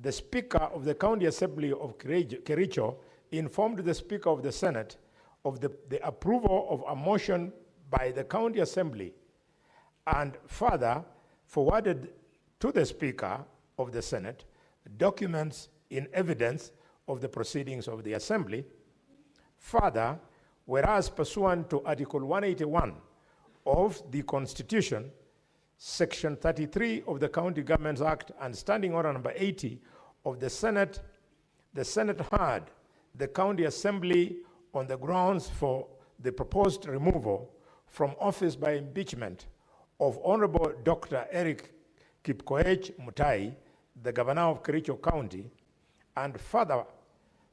the Speaker of the County Assembly of Kericho informed the Speaker of the Senate of the approval of a motion by the County Assembly, and further forwarded to the Speaker of the Senate documents in evidence of the proceedings of the Assembly. Further, whereas pursuant to Article 181 of the Constitution, Section 33 of the County Governments Act, and Standing Order Number 80 of the Senate heard the County Assembly on the grounds for the proposed removal from office by impeachment of Honorable Dr. Eric Kipkoech MUTAI, the Governor of Kericho County, and further,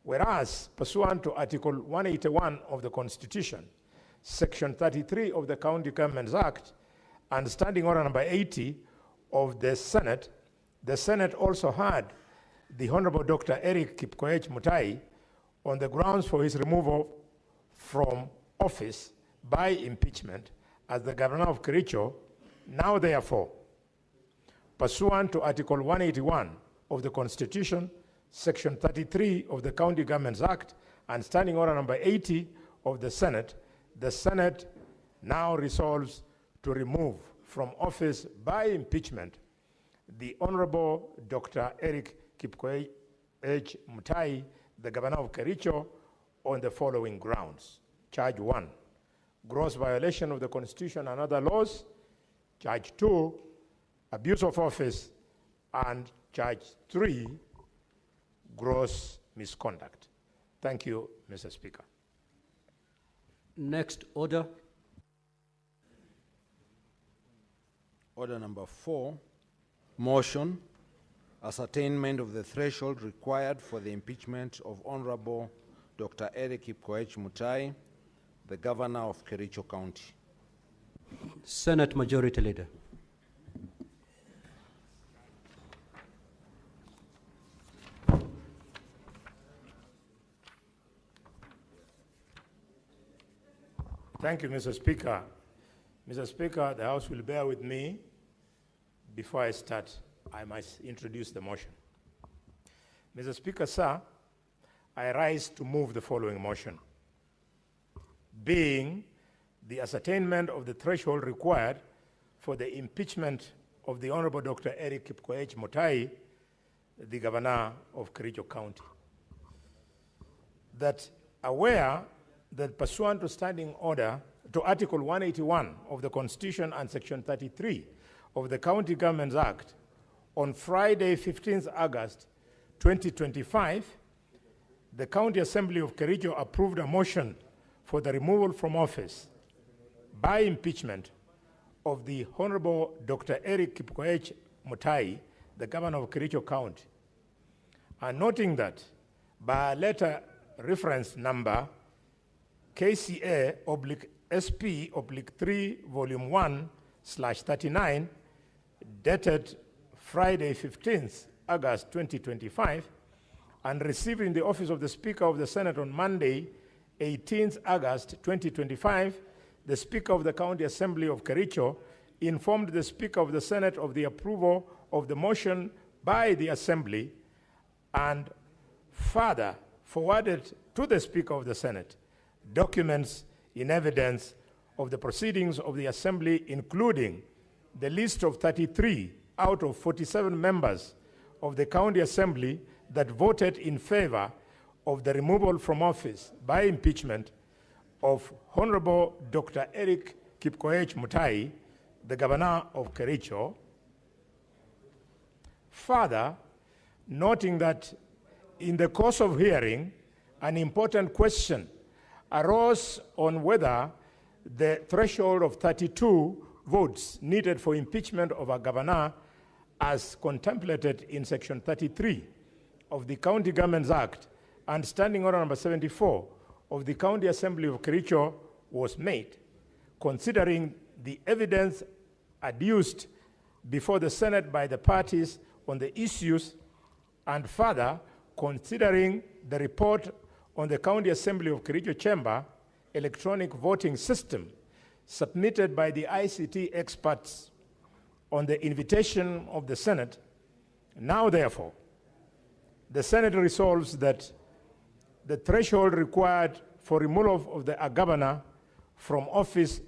whereas pursuant to Article 181 of the Constitution, Section 33 of the County Governments Act, and Standing Order Number 80 of the Senate also heard the Honorable Dr. Eric Kipkoech MUTAI on the grounds for his removal from office by impeachment as the Governor of Kericho. Now therefore, pursuant to Article 181 of the Constitution, Section 33 of the County Governments Act, and Standing Order Number 80 of the Senate now resolves to remove from office by impeachment the Honorable Dr. Eric Kipkoech MUTAI, the Governor of Kericho, on the following grounds. Charge 1, gross violation of the Constitution and other laws. Charge 2, abuse of office. And Charge 3, gross misconduct. Thank you, Mr. Speaker. Next order. Order number 4, motion, ascertainment of the threshold required for the impeachment of Honorable Dr. Eric Kipkoech MUTAI, the Governor of Kericho County. Senate Majority Leader. Thank you, Mr. Speaker. Mr. Speaker, the House will bear with me. Before I start, I must introduce the motion. Mr. Speaker, sir, I rise to move the following motion. Being the ascertainment of the threshold required for the impeachment of the Honorable Dr. Eric Kipkoech MUTAI, the Governor of Kericho County. That aware that pursuant to Standing Order to Article 181 of the Constitution and Section 33 of the County Governments Act, on Friday, 15th August 2025, the County Assembly of Kericho approved a motion for the removal from office by impeachment of the Honorable Dr. Eric Kipkoech MUTAI, the Governor of Kericho County, and noting that by letter reference number KCA/SP/3 Volume 1/39, dated Friday, 15th August 2025, and received in the office of the Speaker of the Senate on Monday, 18th August 2025, the Speaker of the County Assembly of Kericho informed the Speaker of the Senate of the approval of the motion by the Assembly, and further forwarded to the Speaker of the Senate documents in evidence of the proceedings of the Assembly, including the list of 33 out of 47 members of the County Assembly that voted in favor of the removal from office by impeachment of Honorable Dr. Eric Kipkoech MUTAI, the Governor of Kericho. Further, noting that in the course of hearing, an important question arose on whether the threshold of 32 votes needed for impeachment of a governor, as contemplated in Section 33 of the County Governments Act and Standing Order Number 74 of the County Assembly of Kericho, was made, considering the evidence adduced before the Senate by the parties on the issues, and further considering the report on the County Assembly of Kericho Chamber electronic voting system submitted by the ICT experts on the invitation of the Senate. Now, therefore, the Senate resolves that the threshold required for removal of a governor from office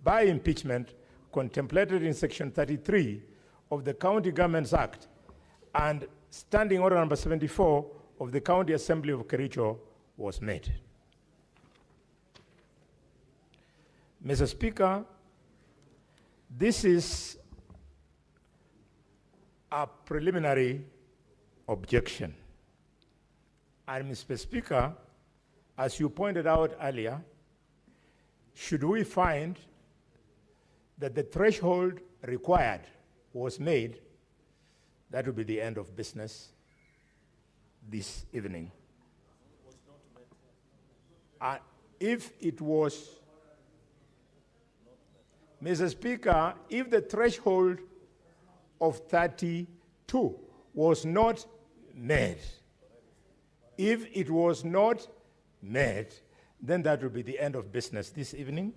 by impeachment contemplated in Section 33 of the County Governments Act and Standing Order number 74 of the County Assembly of Kericho was made. Mr. Speaker, this is a preliminary objection. And Mr. Speaker, as you pointed out earlier, should we find that the threshold required was made, that would be the end of business this evening. If it was, Mr. Speaker, if the threshold of 32 was not met, if it was not met, then that will be the end of business this evening.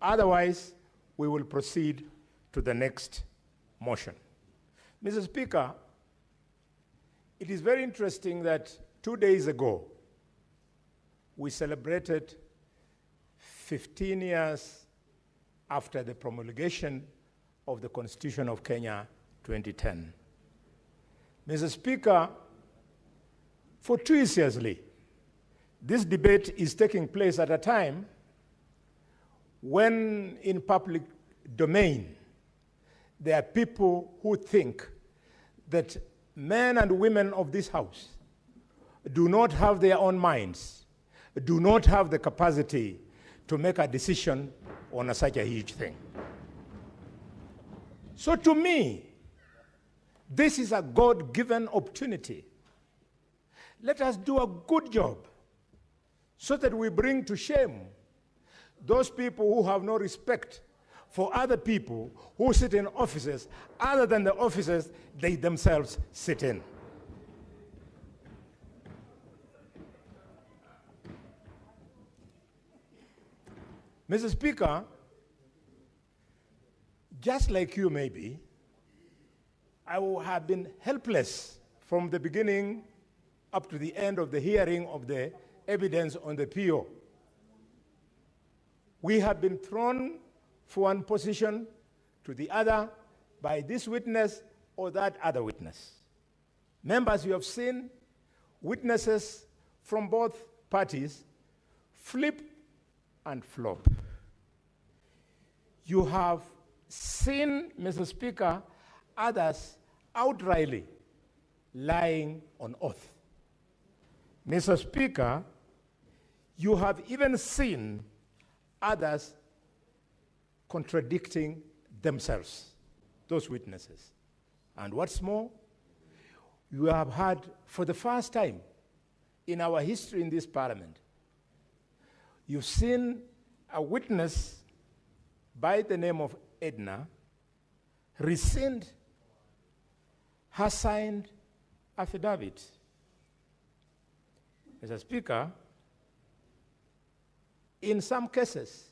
Otherwise, we will proceed to the next motion. Mr. Speaker, it is very interesting that 2 days ago, we celebrated 15 years after the promulgation of the Constitution of Kenya 2010. Mr. Speaker, for 2 years seriously, this debate is taking place at a time when in public domain there are people who think that men and women of this House do not have their own minds, do not have the capacity to make a decision on such a huge thing. So to me, this is a God-given opportunity. Let us do a good job so that we bring to shame those people who have no respect for other people who sit in offices other than the offices they themselves sit in. Mr. Speaker, just like you maybe, I have been helpless from the beginning up to the end of the hearing of the evidence on the PO. We have been thrown from one position to the other by this witness or that other witness. Members, you have seen witnesses from both parties flip and flop. You have seen, Mr. Speaker, others outrightly lying on oath. Mr. Speaker, you have even seen others contradicting themselves, those witnesses. And what's more, you have had, for the first time in our history in this parliament, you've seen a witness by the name of Edna rescind her signed affidavit. Mr. Speaker, in some cases,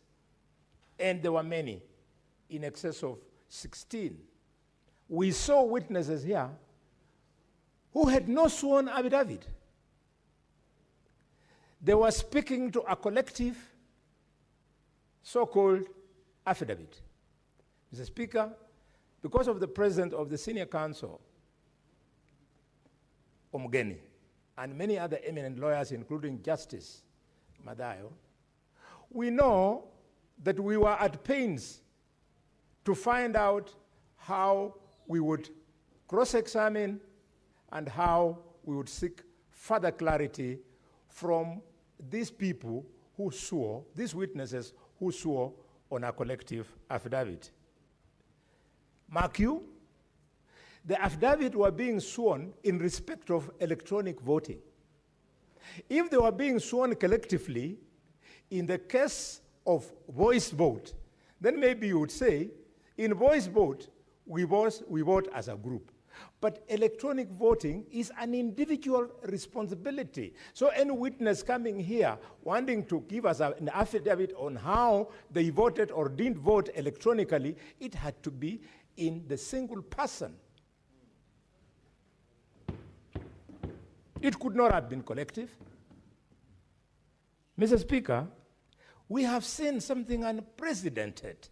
and there were many, in excess of 16, we saw witnesses here who had no sworn affidavit. They were speaking to a collective so-called affidavit. Mr. Speaker, because of the president of the Senior Counsel, Omugeni, and many other eminent lawyers, including Justice Madayo, we know that we were at pains to find out how we would cross-examine and how we would seek further clarity from these people who swore, these witnesses who swore on a collective affidavit. Mark you, the affidavit were being sworn in respect of electronic voting. If they were being sworn collectively, in the case of voice vote, then maybe you would say, in voice vote, we vote as a group. But electronic voting is an individual responsibility. So any witness coming here wanting to give us an affidavit on how they voted or didn't vote electronically, it had to be in the single person. It could not have been collective. Mr. Speaker, we have seen something unprecedented.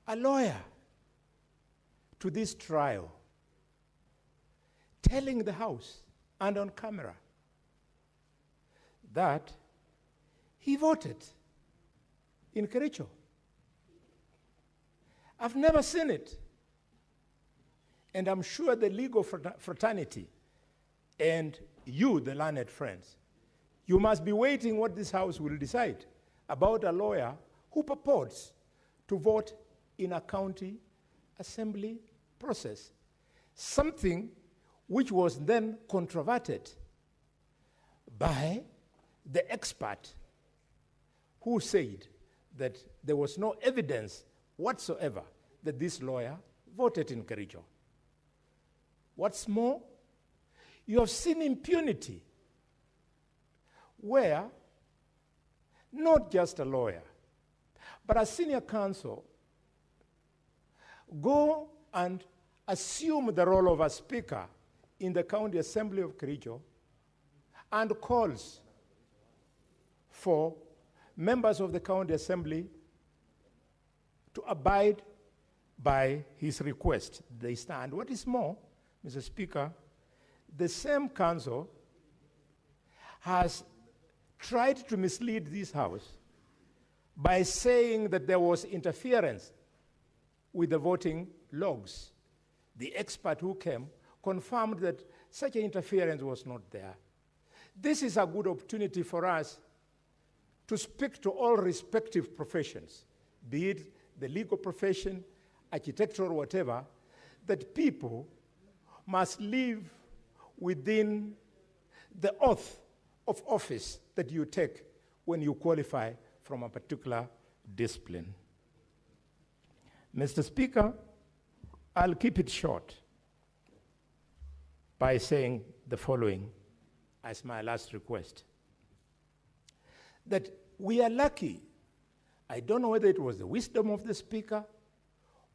A lawyer to this trial telling the House and on camera that he voted in Kericho. I've never seen it. And I'm sure the legal fraternity and you, the learned friends, you must be waiting what this House will decide about a lawyer who purports to vote in a county assembly process, something which was then controverted by the expert who said that there was no evidence whatsoever that this lawyer voted in Kericho. What's more, you have seen impunity where not just a lawyer, but a senior counsel go and assume the role of a speaker in the county assembly of Kericho and calls for members of the county assembly to abide by his request. They stand. What is more, Mr. Speaker, the same council has tried to mislead this House by saying that there was interference with the voting logs. The expert who came confirmed that such an interference was not there. This is a good opportunity for us to speak to all respective professions, be it the legal profession, architectural, whatever, that people must live within the oath of office that you take when you qualify from a particular discipline. Mr. Speaker, I'll keep it short by saying the following as my last request. That we are lucky. I don't know whether it was the wisdom of the Speaker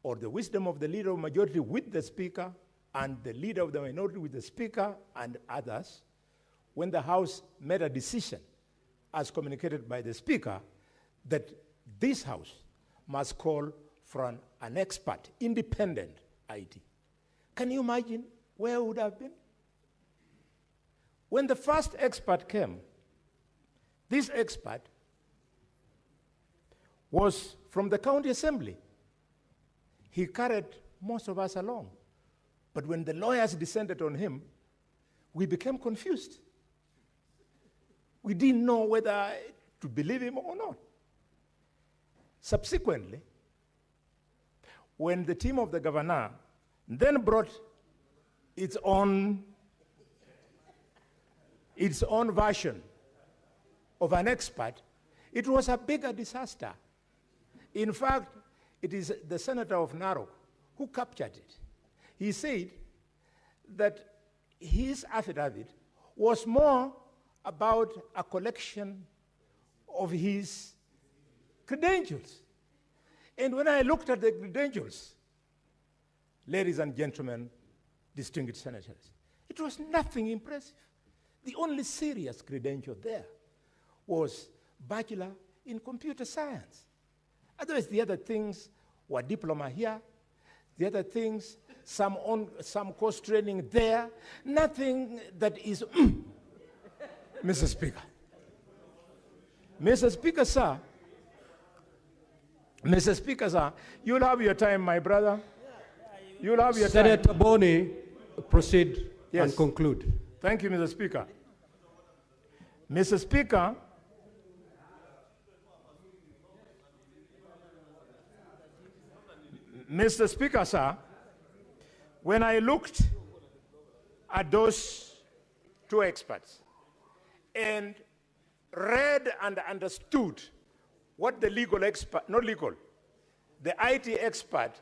or the wisdom of the leader of majority with the Speaker and the leader of the minority with the Speaker and others, when the House made a decision, as communicated by the Speaker, that this House must call for an expert, independent IT. Can you imagine where it would have been? When the first expert came, this expert was from the county assembly. He carried most of us along. But when the lawyers descended on him, we became confused. We didn't know whether to believe him or not. Subsequently, when the team of the governor then brought its own version of an expert, it was a bigger disaster. In fact, it is the senator of Narok who captured it. He said that his affidavit was more about a collection of his credentials. And when I looked at the credentials, ladies and gentlemen, distinguished senators, it was nothing impressive. The only serious credential there was bachelor in computer science. Otherwise, the other things were diploma here, the other things, some course training there, nothing that is, Mr. Speaker. Mr. Speaker, sir, Mr. Speaker, sir, you'll have your time, my brother. You'll have your time. Senator Boni, proceed and conclude. Thank you, Mr. Speaker. Mr. Speaker, Mr. Speaker, sir, when I looked at those two experts and read and understood what the legal expert, not legal, the IT expert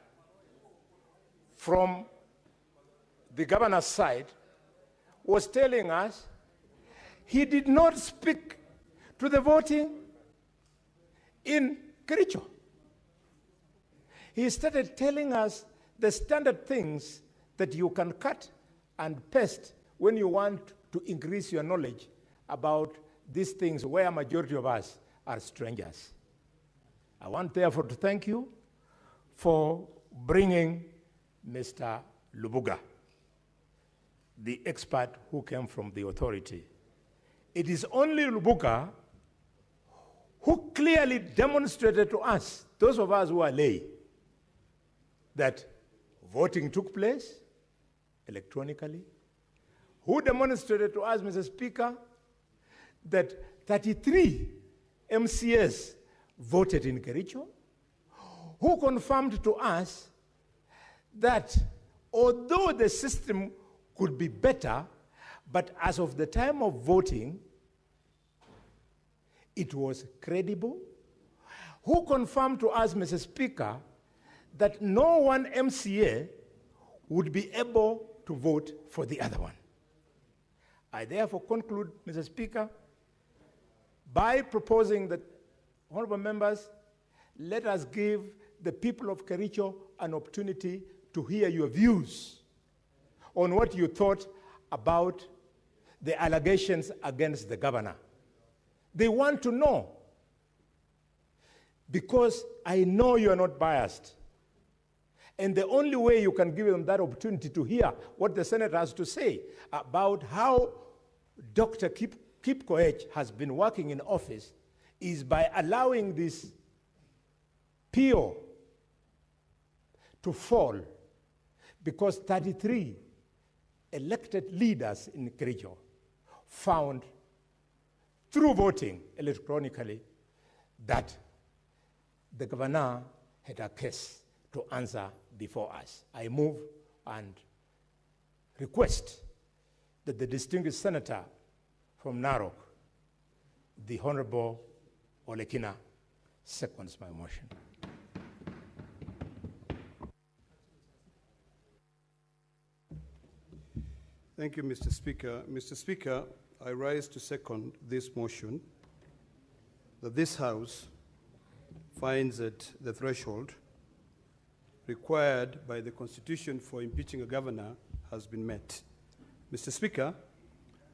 from the governor's side was telling us, he did not speak to the voting in Kericho. He started telling us the standard things that you can cut and paste when you want to increase your knowledge about these things where a majority of us are strangers. I want therefore to thank you for bringing Mr. Lubuga, the expert who came from the authority. It is only Lubuga who clearly demonstrated to us, those of us who are lay, that voting took place electronically, who demonstrated to us, Mr. Speaker, that 33 MCAs voted in Kericho, who confirmed to us that although the system could be better, but as of the time of voting, it was credible, who confirmed to us, Mr. Speaker, that no one MCA would be able to vote for the other one. I therefore conclude, Mr. Speaker, by proposing that, honorable members, let us give the people of Kericho an opportunity to hear your views on what you thought about the allegations against the governor. They want to know, because I know you are not biased. And the only way you can give them that opportunity to hear what the Senate has to say about how Dr. Kip Koech has been working in office is by allowing this PO to fall, because 33 elected leaders in Kericho found through voting electronically that the governor had a case to answer before us. I move and request that the distinguished senator from Narok, the Honorable Olekina, seconds my motion. Thank you, Mr. Speaker. Mr. Speaker, I rise to second this motion that this House finds that the threshold required by the Constitution for impeaching a governor has been met. Mr. Speaker,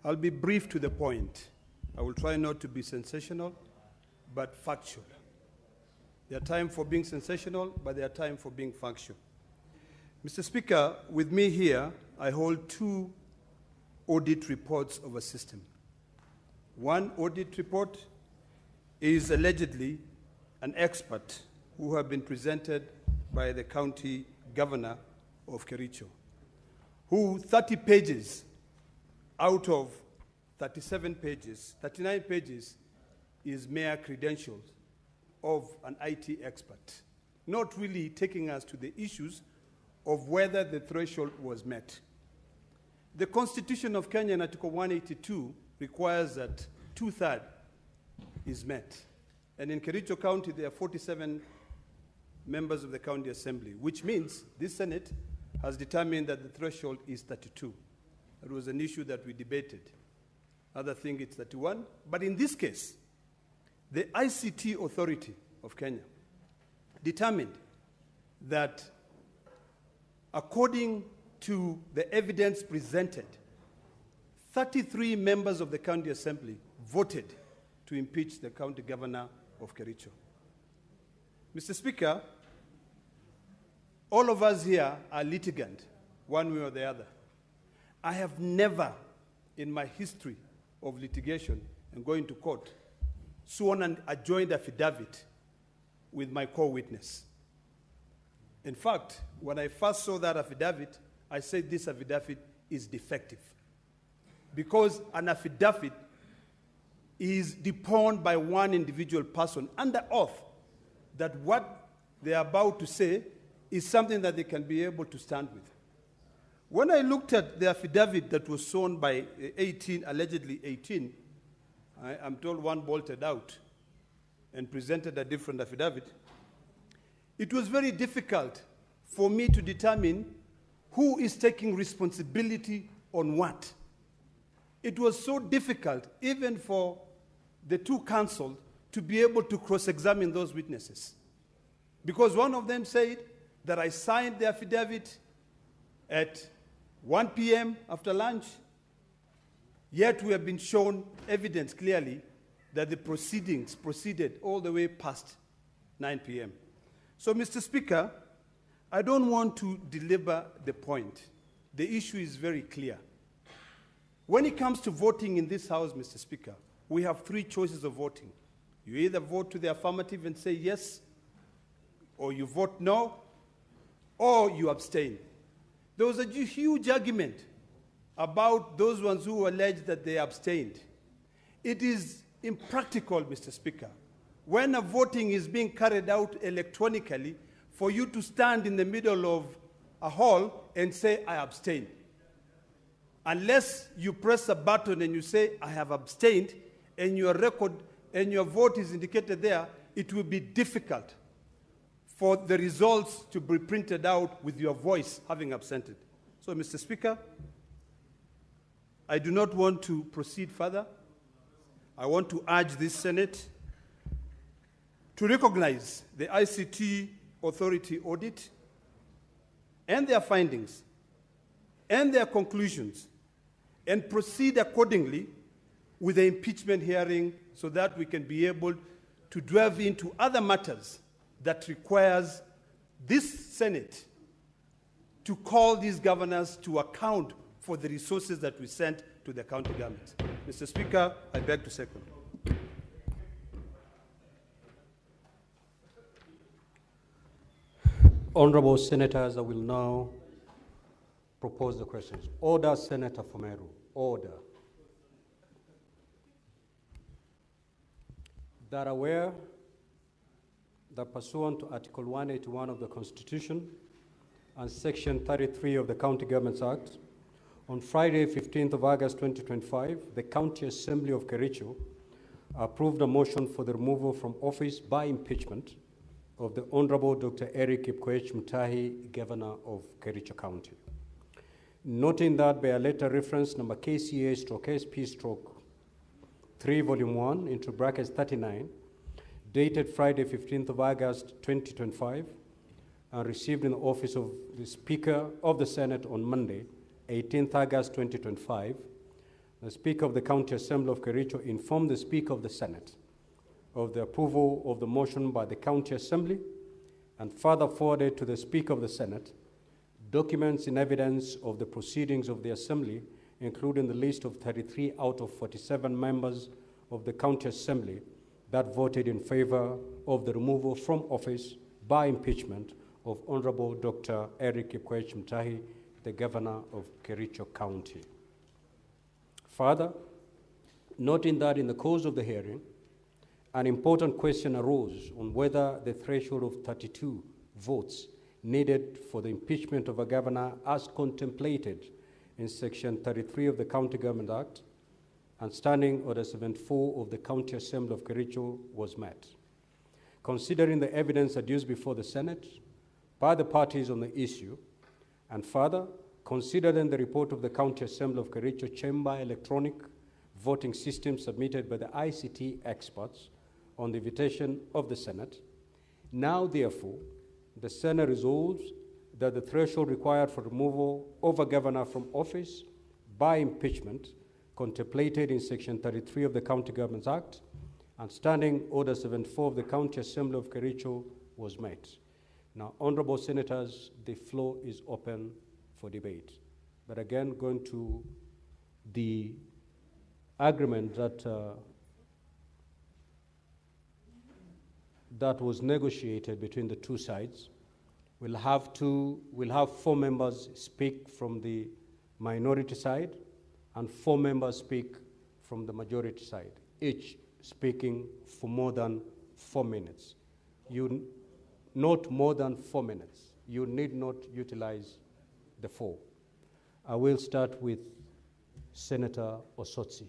I'll be brief to the point. I will try not to be sensational, but factual. There are times for being sensational, but there are times for being factual. Mr. Speaker, with me here, I hold two audit reports of a system. One audit report is allegedly an expert who have been presented by the county governor of Kericho, who 30 pages out of 37 pages, 39 pages is mere credentials of an IT expert, not really taking us to the issues of whether the threshold was met. The Constitution of Kenya in Article 182 requires that 2/3 is met. And in Kericho County, there are 47 members of the County Assembly, which means this Senate has determined that the threshold is 32. That was an issue that we debated. Others think it's 31. But in this case, the ICT Authority of Kenya determined that according to the evidence presented, 33 members of the County Assembly voted to impeach the county governor of Kericho. Mr. Speaker, all of us here are litigant, one way or the other. I have never, in my history of litigation and going to court, sworn an adjoined affidavit with my co-witness. In fact, when I first saw that affidavit, I said this affidavit is defective, because an affidavit is deponed by one individual person under oath that what they are about to say is something that they can be able to stand with. When I looked at the affidavit that was sworn by 18, allegedly 18, I'm told one bolted out and presented a different affidavit. It was very difficult for me to determine who is taking responsibility on what. It was so difficult, even for the two counsel, to be able to cross-examine those witnesses. Because one of them said that I signed the affidavit at 1 p.m. after lunch. Yet we have been shown evidence clearly that the proceedings proceeded all the way past 9 p.m. So, Mr. Speaker, I don't want to belabor the point. The issue is very clear. When it comes to voting in this House, Mr. Speaker, we have three choices of voting. You either vote to the affirmative and say yes, or you vote no, or you abstain. There was a huge argument about those ones who alleged that they abstained. It is impractical, Mr. Speaker, when a voting is being carried out electronically, for you to stand in the middle of a hall and say, I abstain. Unless you press a button and you say, I have abstained, and your record and your vote is indicated there, it will be difficult for the results to be printed out with your voice having absented. So, Mr. Speaker, I do not want to proceed further. I want to urge this Senate to recognize the ICT Authority audit and their findings and their conclusions and proceed accordingly with the impeachment hearing so that we can be able to delve into other matters that requires this Senate to call these governors to account for the resources that we sent to the county governments. Mr. Speaker, I beg to second. Honorable Senators, I will now propose the questions. Order, Senator Fomeru. Order. That aware that pursuant to Article 181 of the Constitution and Section 33 of the County Governments Act, on Friday, 15th of August 2025, the County Assembly of Kericho approved a motion for the removal from office by impeachment of the Honorable Dr. Eric Kipkoech MUTAI, Governor of Kericho County. Noting that by a letter reference number KCA/SP/3 Volume 1 into brackets 39, dated Friday 15th of August 2025, and received in the office of the Speaker of the Senate on Monday, 18th August 2025, the Speaker of the County Assembly of Kericho informed the Speaker of the Senate of the approval of the motion by the County Assembly and further forwarded to the Speaker of the Senate documents in evidence of the proceedings of the Assembly, including the list of 33 out of 47 members of the County Assembly that voted in favor of the removal from office by impeachment of Honorable Dr. Eric Kipkoech MUTAI, the Governor of Kericho County. Further, noting that in the course of the hearing, an important question arose on whether the threshold of 32 votes needed for the impeachment of a governor as contemplated in Section 33 of the County Government Act and Standing Order 74 of the County Assembly of Kericho was met. Considering the evidence adduced before the Senate by the parties on the issue, and further, considering the report of the County Assembly of Kericho Chamber electronic voting system submitted by the ICT experts on the invitation of the Senate, now therefore, the Senate resolves that the threshold required for removal of a governor from office by impeachment contemplated in Section 33 of the County Governments Act and Standing Order 74 of the County Assembly of Kericho was met. Now, Honorable Senators, the floor is open for debate. But again, going to the agreement that that was negotiated between the two sides. We'll have 4 members speak from the minority side and 4 members speak from the majority side, each speaking for more than 4 minutes. Not more than 4 minutes. You need not utilize the 4. I will start with Senator Osotsi.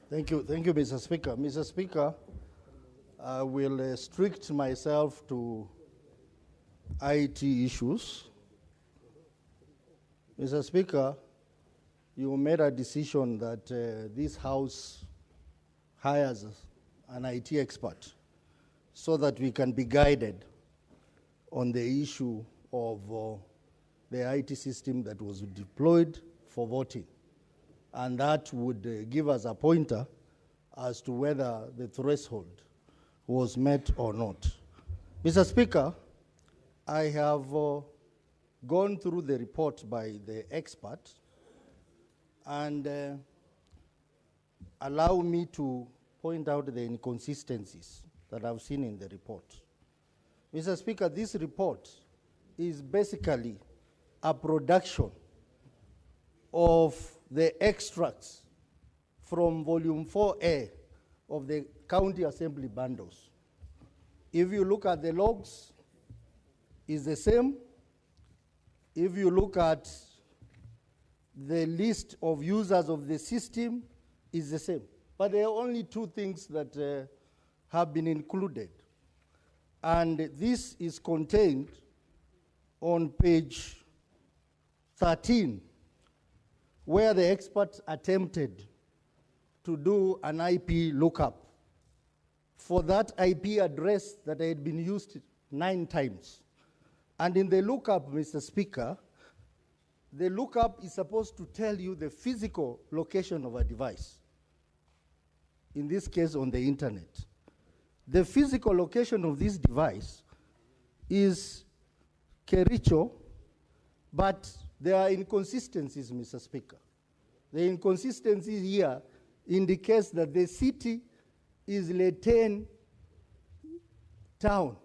Thank you, Mr. Speaker. Mr. Speaker, I will restrict myself to IT issues. Mr. Speaker, you made a decision that this House hires an IT expert so that we can be guided on the issue of the IT system that was deployed for voting. And that would give us a pointer as to whether the threshold was met or not. Mr. Speaker, I have gone through the report by the expert, and allow me to point out the inconsistencies that I've seen in the report. Mr. Speaker, this report is basically a production of the extracts from volume 4A of the County Assembly bundles. If you look at the logs, it's the same. If you look at the list of users of the system, it's the same. But there are only two things that have been included. And this is contained on page 13, where the experts attempted to do an IP lookup for that IP address that had been used 9 times. And in the lookup, Mr. Speaker, the lookup is supposed to tell you the physical location of a device, in this case on the internet. The physical location of this device is Kericho, but there are inconsistencies, Mr. Speaker. The inconsistency here indicates that the city is Letain town.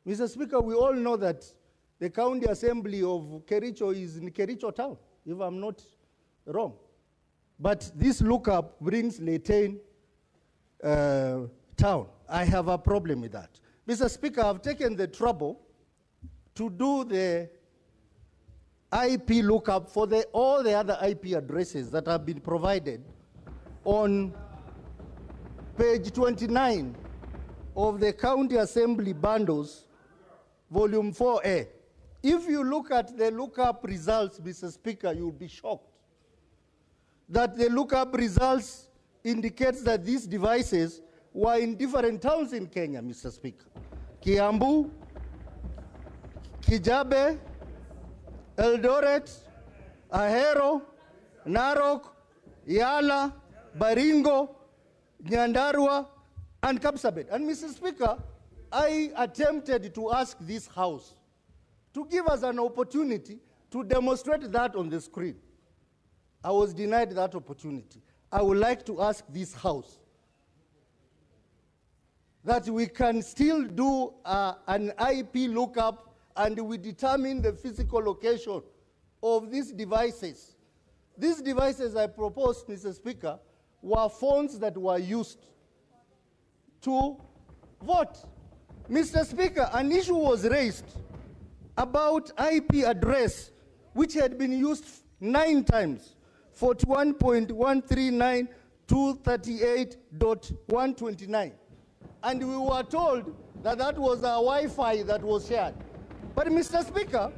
Mr. Speaker, we all know that the County Assembly of Kericho is in Kericho town, if I'm not wrong. But this lookup brings Letain town. I have a problem with that. Mr. Speaker, I've taken the trouble to do the IP lookup for all the other IP addresses that have been provided on page 29 of the County Assembly bundles, volume 4A. If you look at the lookup results, Mr. Speaker, you'll be shocked that the lookup results indicates that these devices were in different towns in Kenya, Mr. Speaker. Kiambu, Kijabe, Eldoret, Ahero, Narok, Yala, Baringo, Nyandarua, and Kapsabet. And Mr. Speaker, I attempted to ask this House to give us an opportunity to demonstrate that on the screen. I was denied that opportunity. I would like to ask this House that we can still do an IP lookup and we determine the physical location of these devices. These devices I proposed, Mr. Speaker, were phones that were used to vote. Mr. Speaker, an issue was raised about IP address, which had been used 9 times, 41.139.238.129. And we were told that that was a Wi-Fi that was shared. But Mr. Speaker,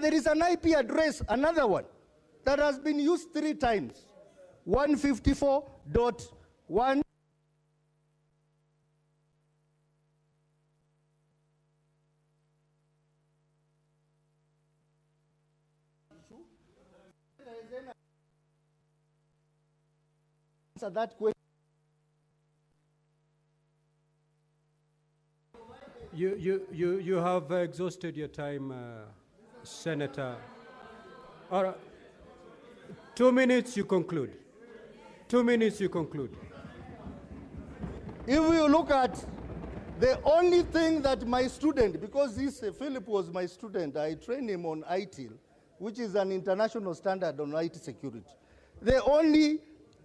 there is an IP address, another one, that has been used 3 times, 154.1. Answer that question. You have exhausted your time, Senator. All right. 2 minutes, you conclude. 2 minutes, you conclude. If you look at the only thing that my student, because this Philip was my student, I trained him on ITIL, which is an international standard on IT security. The only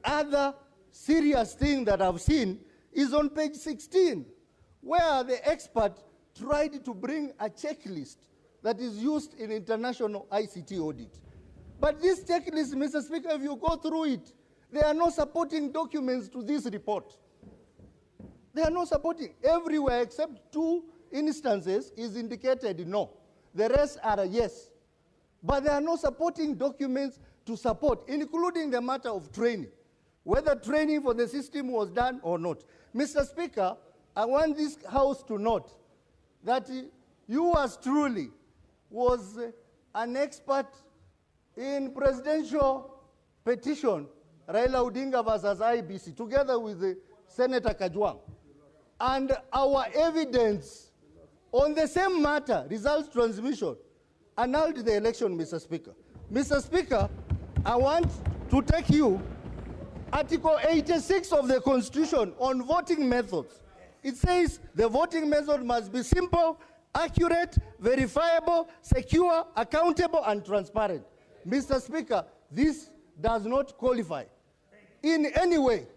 other serious thing that I've seen is on page 16, where the expert tried to bring a checklist that is used in international ICT audit. But this checklist, Mr. Speaker, if you go through it, there are no supporting documents to this report. They are not supporting. Everywhere except 2 instances is indicated no. The rest are a yes. But there are no supporting documents to support, including the matter of training, whether training for the system was done or not. Mr. Speaker, I want this House to note that you as truly was an expert in presidential petition, Raila Odinga versus IBC, together with Senator Kajwang. And our evidence on the same matter, results transmission, annulled the election, Mr. Speaker. Mr. Speaker, I want to take you Article 86 of the Constitution on voting methods. It says the voting method must be simple, accurate, verifiable, secure, accountable, and transparent. Mr. Speaker, this does not qualify in any way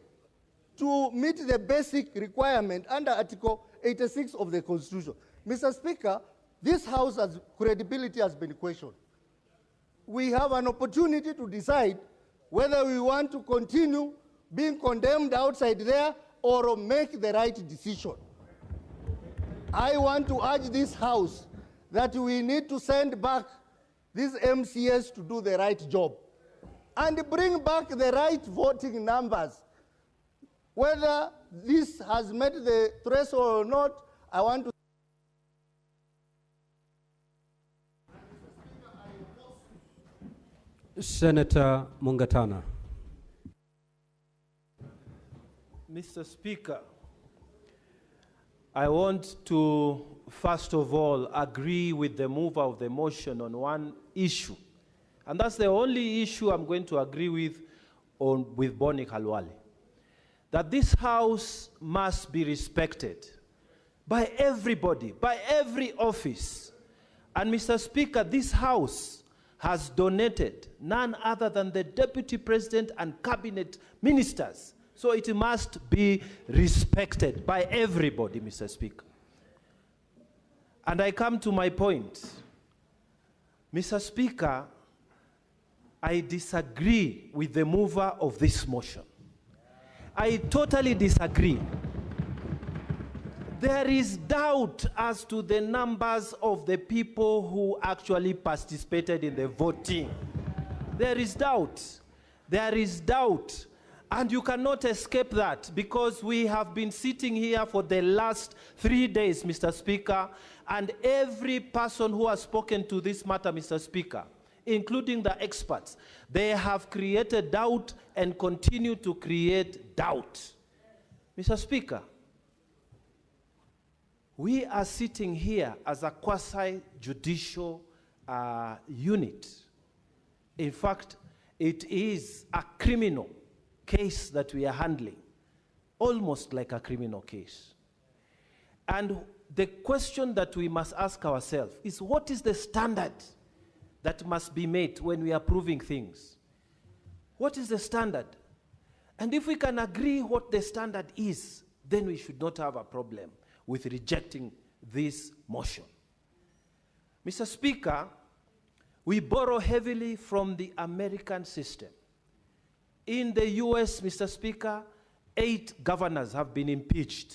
to meet the basic requirement under Article 86 of the Constitution. Mr. Speaker, this House's credibility has been questioned. We have an opportunity to decide whether we want to continue being condemned outside there or make the right decision. I want to urge this House that we need to send back these MCAs to do the right job and bring back the right voting numbers. Whether this has met the threshold or not, I want to Senator Mungatana. Mr. Speaker, I want to first of all agree with the mover of the motion on one issue. And that's the only issue I'm going to agree with Bonnie Khalwale. That this House must be respected by everybody, by every office. And Mr. Speaker, this House has donated none other than the Deputy President and Cabinet Ministers. So it must be respected by everybody, Mr. Speaker. And I come to my point. Mr. Speaker, I disagree with the mover of this motion. I totally disagree. There is doubt as to the numbers of the people who actually participated in the voting. There is doubt. There is doubt. And you cannot escape that because we have been sitting here for the last 3 days, Mr. Speaker, and every person who has spoken to this matter, Mr. Speaker, including the experts, they have created doubt and continue to create doubt. Mr. Speaker, we are sitting here as a quasi-judicial unit. In fact, it is a criminal case that we are handling, almost like a criminal case. And the question that we must ask ourselves is, what is the standard that must be met when we are proving things? What is the standard? And if we can agree what the standard is, then we should not have a problem with rejecting this motion. Mr. Speaker, we borrow heavily from the American system. In the US, Mr. Speaker, 8 governors have been impeached,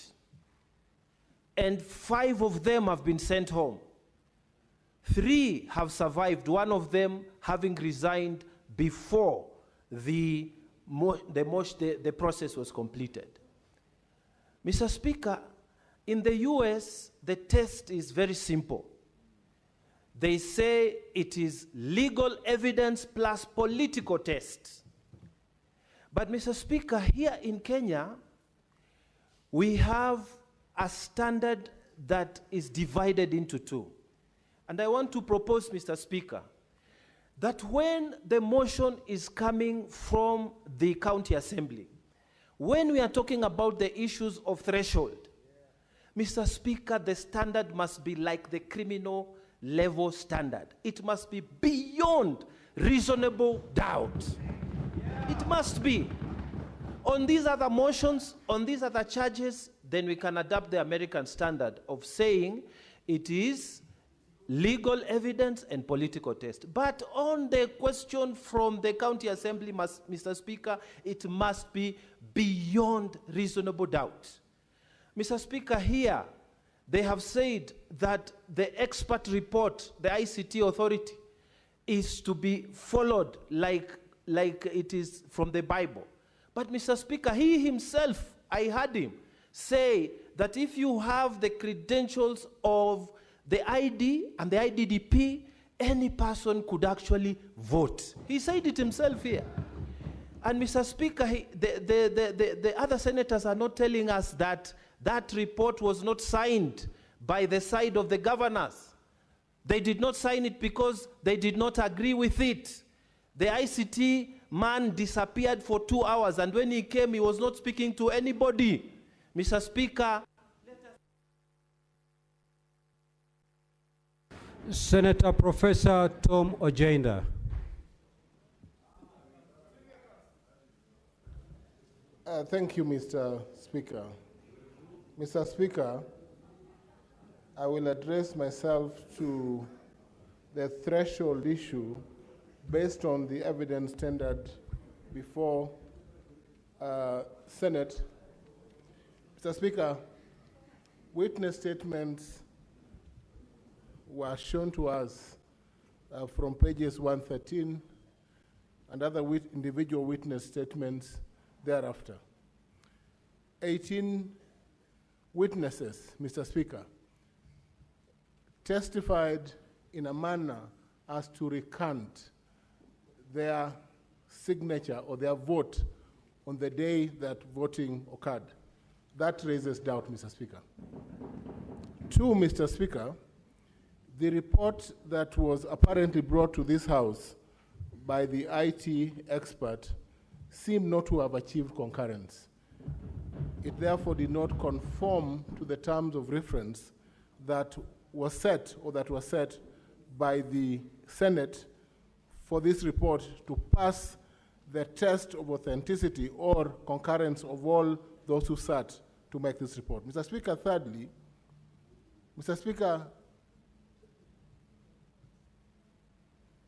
and 5 of them have been sent home. 3 have survived, one of them having resigned before the process was completed. Mr. Speaker, in the US, the test is very simple. They say it is legal evidence plus political test. But Mr. Speaker, here in Kenya, we have a standard that is divided into 2. And I want to propose, Mr. Speaker, that when the motion is coming from the county assembly, when we are talking about the issues of threshold, Mr. Speaker, the standard must be like the criminal level standard. It must be beyond reasonable doubt. It must be. On these other motions, on these other charges, then we can adopt the American standard of saying it is legal evidence and political test. But on the question from the county assembly, Mr. Speaker, it must be beyond reasonable doubt. Mr. Speaker, here they have said that the expert report, the ICT authority, is to be followed like it is from the Bible. But Mr. Speaker, he himself, I heard him say that if you have the credentials of the ID and the IDDP, any person could actually vote. He said it himself here. And Mr. Speaker, the other senators are not telling us that that report was not signed by the side of the governors. They did not sign it because they did not agree with it. The ICT man disappeared for 2 hours, and when he came, he was not speaking to anybody. Mr. Speaker, Senator Professor Tom Ojenda. Thank you, Mr. Speaker. Mr. Speaker, I will address myself to the threshold issue based on the evidence tendered before Senate. Mr. Speaker, witness statements were shown to us from pages 113 and other individual witness statements thereafter. 18 witnesses, Mr. Speaker, testified in a manner as to recant their signature or their vote on the day that voting occurred. That raises doubt, Mr. Speaker. 2, Mr. Speaker, the report that was apparently brought to this House by the IT expert seemed not to have achieved concurrence. It therefore did not conform to the terms of reference that was set or that was set by the Senate for this report to pass the test of authenticity or concurrence of all those who sat to make this report. Mr. Speaker, thirdly, Mr. Speaker,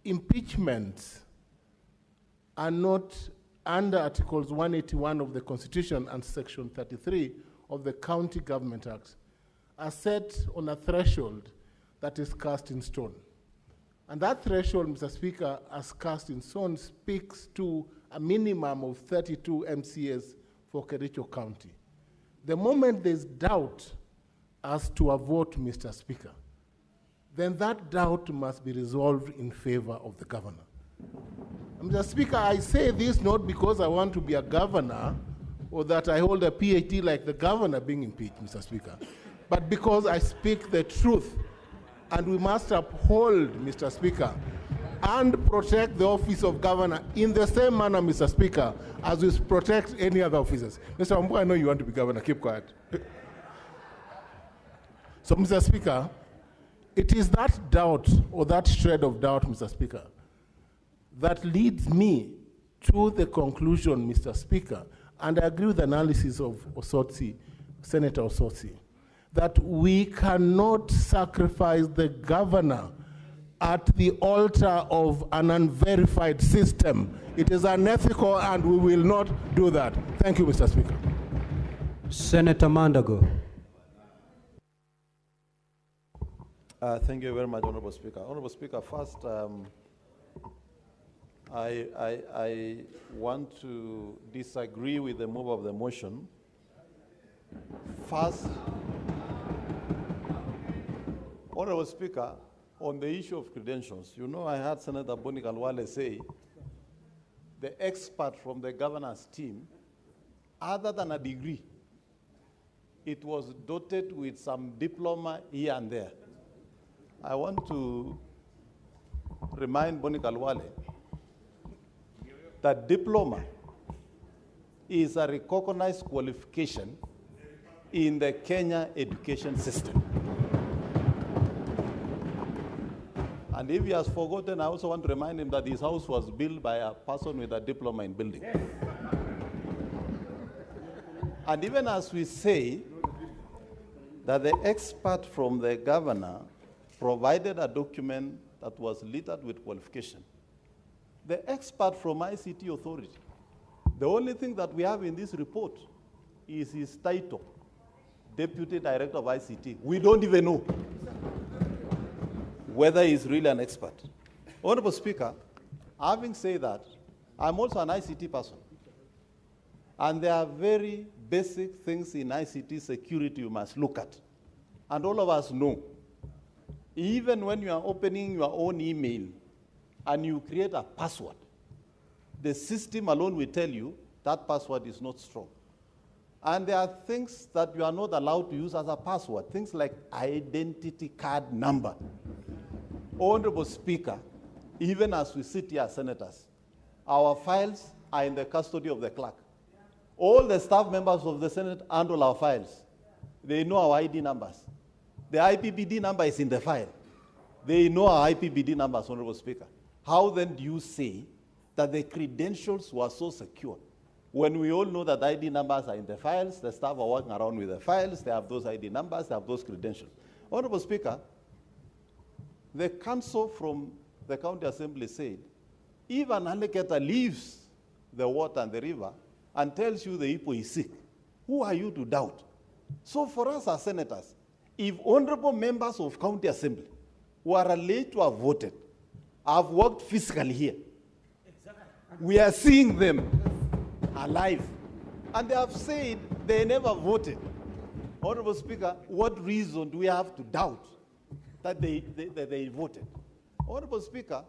impeachments are not under Articles 181 of the Constitution and Section 33 of the County Government Act, are set on a threshold that is cast in stone. And that threshold, Mr. Speaker, as cast in stone, speaks to a minimum of 32 MCAs for Kericho County. The moment there's doubt as to a vote, Mr. Speaker, then that doubt must be resolved in favor of the governor. Mr. Speaker, I say this not because I want to be a governor or that I hold a PhD like the governor being impeached, Mr. Speaker, but because I speak the truth. And we must uphold, Mr. Speaker, and protect the office of governor in the same manner, Mr. Speaker, as we protect any other officers. Mr. Wambu, I know you want to be governor. Keep quiet. So, Mr. Speaker, it is that doubt or that shred of doubt, Mr. Speaker, that leads me to the conclusion, Mr. Speaker, and I agree with the analysis of Osotsi, Senator Osotsi, that we cannot sacrifice the governor at the altar of an unverified system. It is unethical and we will not do that. Thank you, Mr. Speaker. Senator Mandago. Thank you very much, Honorable Speaker. Honorable Speaker, first, I want to disagree with the move of the motion. First, Honorable Speaker, on the issue of credentials, you know, I heard Senator Boni Kalwale say the expert from the governor's team, other than a degree, it was dotted with some diploma here and there. I want to remind Boni Kalwale that diploma is a recognized qualification in the Kenya education system. And if he has forgotten, I also want to remind him that his house was built by a person with a diploma in building. And even as we say that the expert from the governor provided a document that was littered with qualification, the expert from ICT Authority, the only thing that we have in this report is his title, Deputy Director of ICT. We don't even know whether he's really an expert. Honorable Speaker, having said that, I'm also an ICT person. And there are very basic things in ICT security you must look at. And all of us know, even when you are opening your own email and you create a password, the system alone will tell you that password is not strong. And there are things that you are not allowed to use as a password, things like identity card number. Honorable Speaker, even as we sit here as senators, our files are in the custody of the clerk. All the staff members of the Senate handle our files. They know our ID numbers. The IPPD number is in the file. They know our IPPD numbers, Honorable Speaker. How then do you say that the credentials were so secure when we all know that ID numbers are in the files, the staff are walking around with the files, they have those ID numbers, they have those credentials? Honorable Speaker, the council from the county assembly said, if an alligator leaves the water and the river and tells you the hippo is sick, who are you to doubt? So for us as senators, if honorable members of county assembly who are alleged to have voted have worked physically here, we are seeing them alive, and they have said they never voted. Honorable Speaker, what reason do we have to doubt that they voted? Honorable Speaker,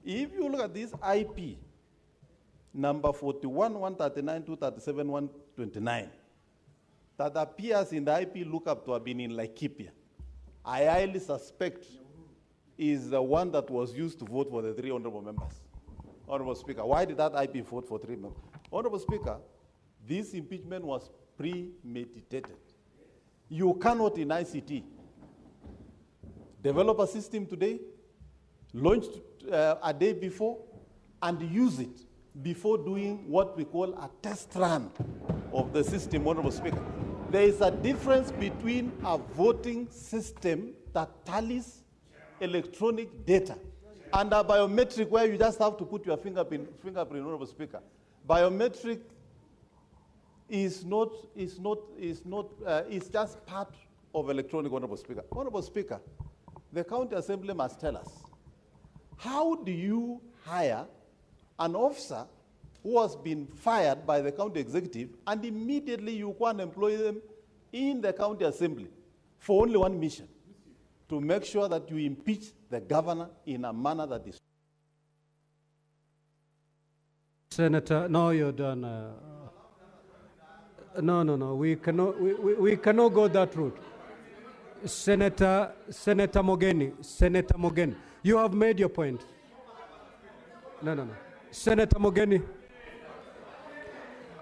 if you look at this IP, number 41, 139, 237, 129, that appears in the IP lookup to have been in Laikipia, I highly suspect is the one that was used to vote for the 3 honorable members. Honorable Speaker, why did that IP vote for 3 members? Honorable Speaker, this impeachment was premeditated. You cannot in ICT develop a system today, launch a day before, and use it before doing what we call a test run of the system, Honorable Speaker. There is a difference between a voting system that tallies electronic data and a biometric where you just have to put your fingerprint, Honorable Speaker. Biometric is just part of electronic, Honorable Speaker. Honorable Speaker, the county assembly must tell us, how do you hire an officer who has been fired by the county executive and immediately you go and employ them in the county assembly for only one mission, to make sure that you impeach the governor in a manner that is... Senator, no, you're done. No. We cannot go that route. Senator Mogeni, you have made your point. No. Senator Mogeni.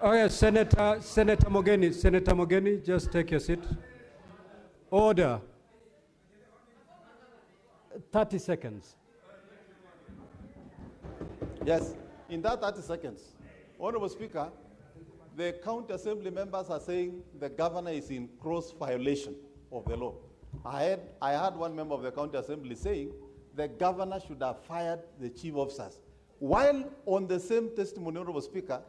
Oh yes, Senator Mogeni, just take your seat. Order. 30 seconds. Yes, in that 30 seconds, Honorable Speaker, the county assembly members are saying the governor is in gross violation of the law. I had one member of the county assembly saying the governor should have fired the chief officers. While on the same testimony, Honorable Speaker,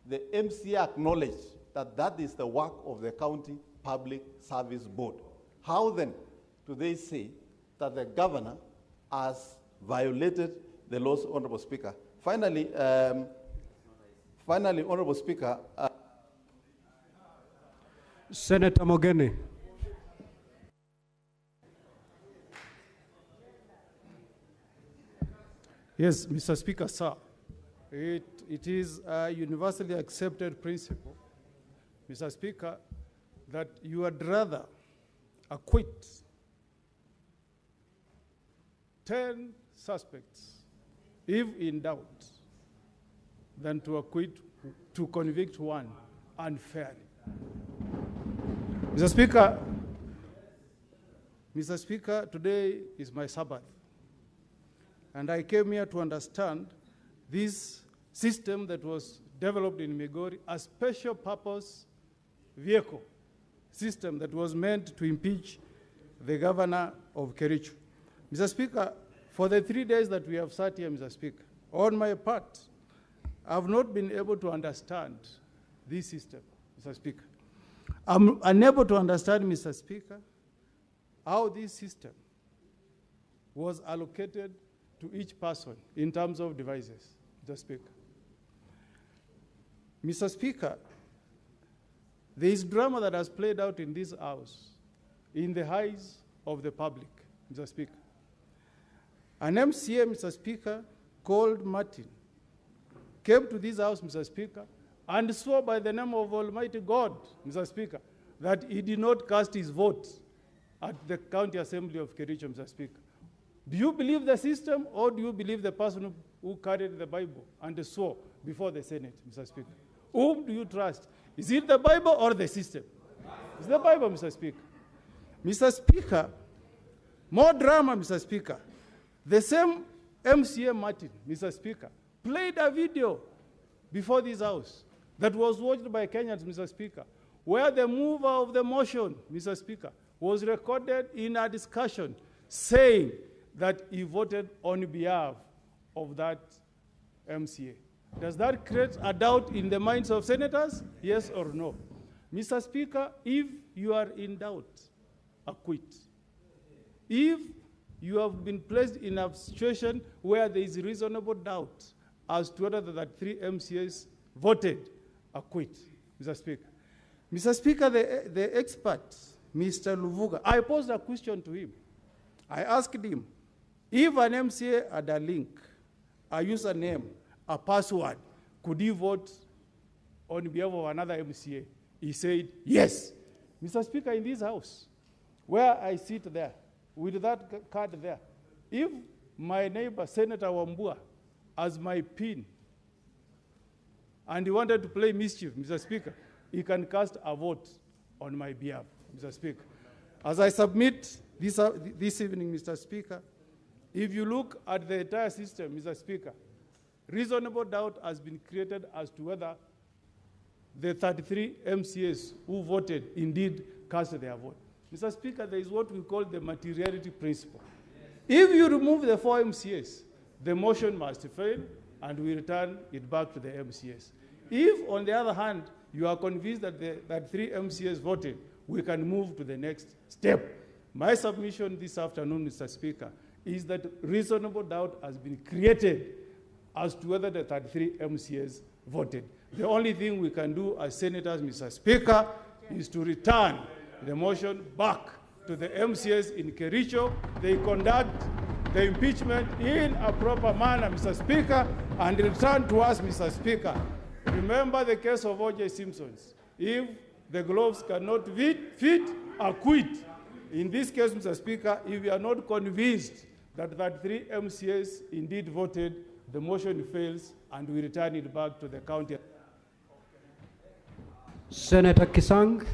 the MCA acknowledged that that is the work of the County Public Service Board. How then do they say that the governor has violated the laws, Honorable Speaker? Finally, Honorable Speaker. Senator Mogeni. Yes, Mr. Speaker, sir. It is a universally accepted principle, Mr. Speaker, that you would rather acquit 10 suspects, if in doubt, than to convict one unfairly. Mr. Speaker, today is my Sabbath, and I came here to understand this system that was developed in Migori, a special purpose vehicle system that was meant to impeach the governor of Kericho. Mr. Speaker, for the 3 days that we have sat here, Mr. Speaker, on my part, I have not been able to understand this system, Mr. Speaker. I'm unable to understand, Mr. Speaker, how this system was allocated to each person in terms of devices, Mr. Speaker. Mr. Speaker, There is drama that has played out in this house, in the eyes of the public, Mr. Speaker. An MCA, Mr. Speaker, called Martin, came to this house, Mr. Speaker, and swore by the name of Almighty God, Mr. Speaker, that he did not cast his vote at the County Assembly of Kericho, Mr. Speaker. Do you believe the system, or do you believe the person who carried the Bible and swore before the Senate, Mr. Speaker? Whom do you trust? Is it the Bible or the system? It's the Bible, Mr. Speaker. Mr. Speaker, more drama, Mr. Speaker. The same MCA Martin, Mr. Speaker, played a video before this house that was watched by Kenyans, Mr. Speaker, where the mover of the motion, Mr. Speaker, was recorded in a discussion saying that he voted on behalf of that MCA. Does that create a doubt in the minds of senators? Yes or no? Mr. Speaker, if you are in doubt, acquit. If you have been placed in a situation where there is reasonable doubt as to whether that 3 MCAs voted, acquit, Mr. Speaker. Mr. Speaker, the expert, Mr. Luvuga, I posed a question to him. I asked him, if an MCA had a link, a username, a password, could he vote on behalf of another MCA? He said, yes. Mr. Speaker, in this house, where I sit there, with that card there, if my neighbor, Senator Wambua, has my PIN, and he wanted to play mischief, Mr. Speaker, he can cast a vote on my behalf, Mr. Speaker. As I submit this evening, Mr. Speaker, if you look at the entire system, Mr. Speaker, reasonable doubt has been created as to whether the 33 MCAs who voted indeed cast their vote. Mr. Speaker, there is what we call the materiality principle. If you remove the 4 MCAs, the motion must fail, and we return it back to the MCAs. If, on the other hand, you are convinced that 3 MCAs voted, we can move to the next step. My submission this afternoon, Mr. Speaker, is that reasonable doubt has been created as to whether the 33 MCAs voted. The only thing we can do as senators, Mr. Speaker, is to return the motion back to the MCAs in Kericho. They conduct the impeachment in a proper manner, Mr. Speaker, and return to us, Mr. Speaker. Remember the case of O.J. Simpson's. If the gloves cannot fit, acquit. In this case, Mr. Speaker, if we are not convinced that 3 MCAs indeed voted, the motion fails, and we return it back to the county. Senator Kisang.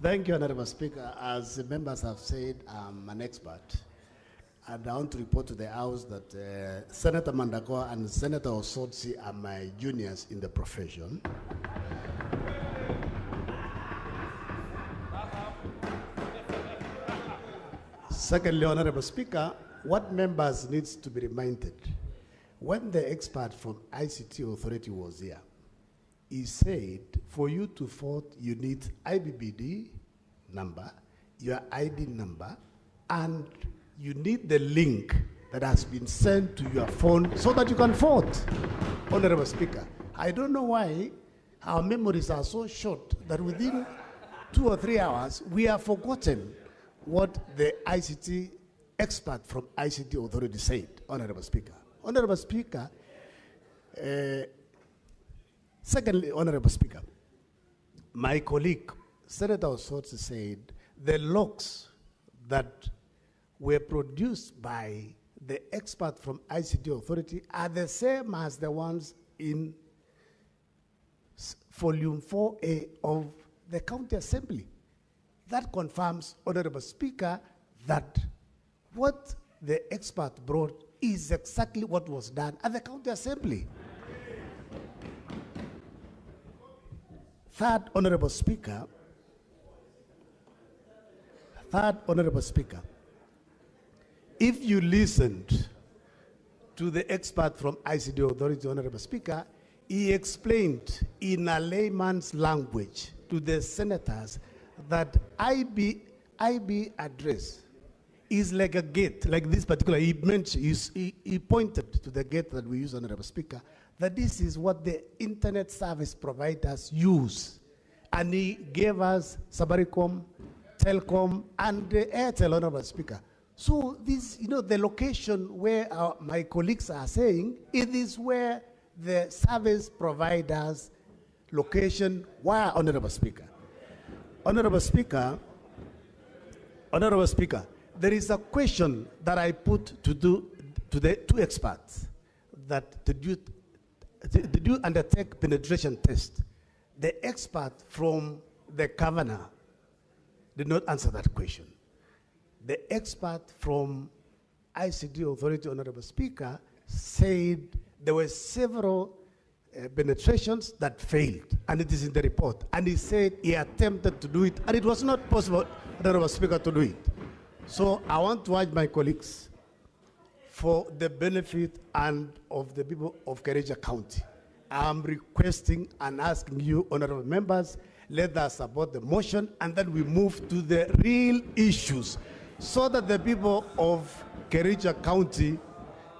Thank you, Honorable Speaker. As the members have said, I'm an expert. And I want to report to the House that Senator Mandagoa and Senator Osotsi are my juniors in the profession. Secondly, Honorable Speaker, what members needs to be reminded, when the expert from ICT Authority was here, he said for you to vote, you need IBBD number, your ID number, and you need the link that has been sent to your phone so that you can vote. Honorable Speaker, I don't know why our memories are so short that within 2 or 3 hours, we have forgotten what the ICT expert from ICT Authority said, Honorable Speaker. Honorable Speaker, secondly, Honorable Speaker, my colleague, Senator Osotsi, said the logs that were produced by the expert from ICT Authority are the same as the ones in volume 4A of the County Assembly. That confirms, Honorable Speaker, that what the expert brought is exactly what was done at the County Assembly. Third, Honorable Speaker, if you listened to the expert from ICT Authority, Honorable Speaker, he explained in a layman's language to the senators that IB address is like a gate, like this particular, he pointed to the gate that we use, Honorable Speaker, that this is what the internet service providers use. And he gave us Safaricom, Telcom, and Airtel, Honorable Speaker. So this, the location where my colleagues are saying, it is where the service providers' location were, Honorable Speaker. Honorable Speaker, there is a question that I put to the two experts that did you undertake penetration test? The expert from the governor did not answer that question. The expert from ICT Authority, Honorable Speaker, said there were several penetrations that failed, and it is in the report. And he said he attempted to do it, and it was not possible, Honorable Speaker, to do it. So I want to urge my colleagues, for the benefit and of the people of Kericho County, I'm requesting and asking you, honorable members, let us support the motion, and then we move to the real issues, so that the people of Kericho County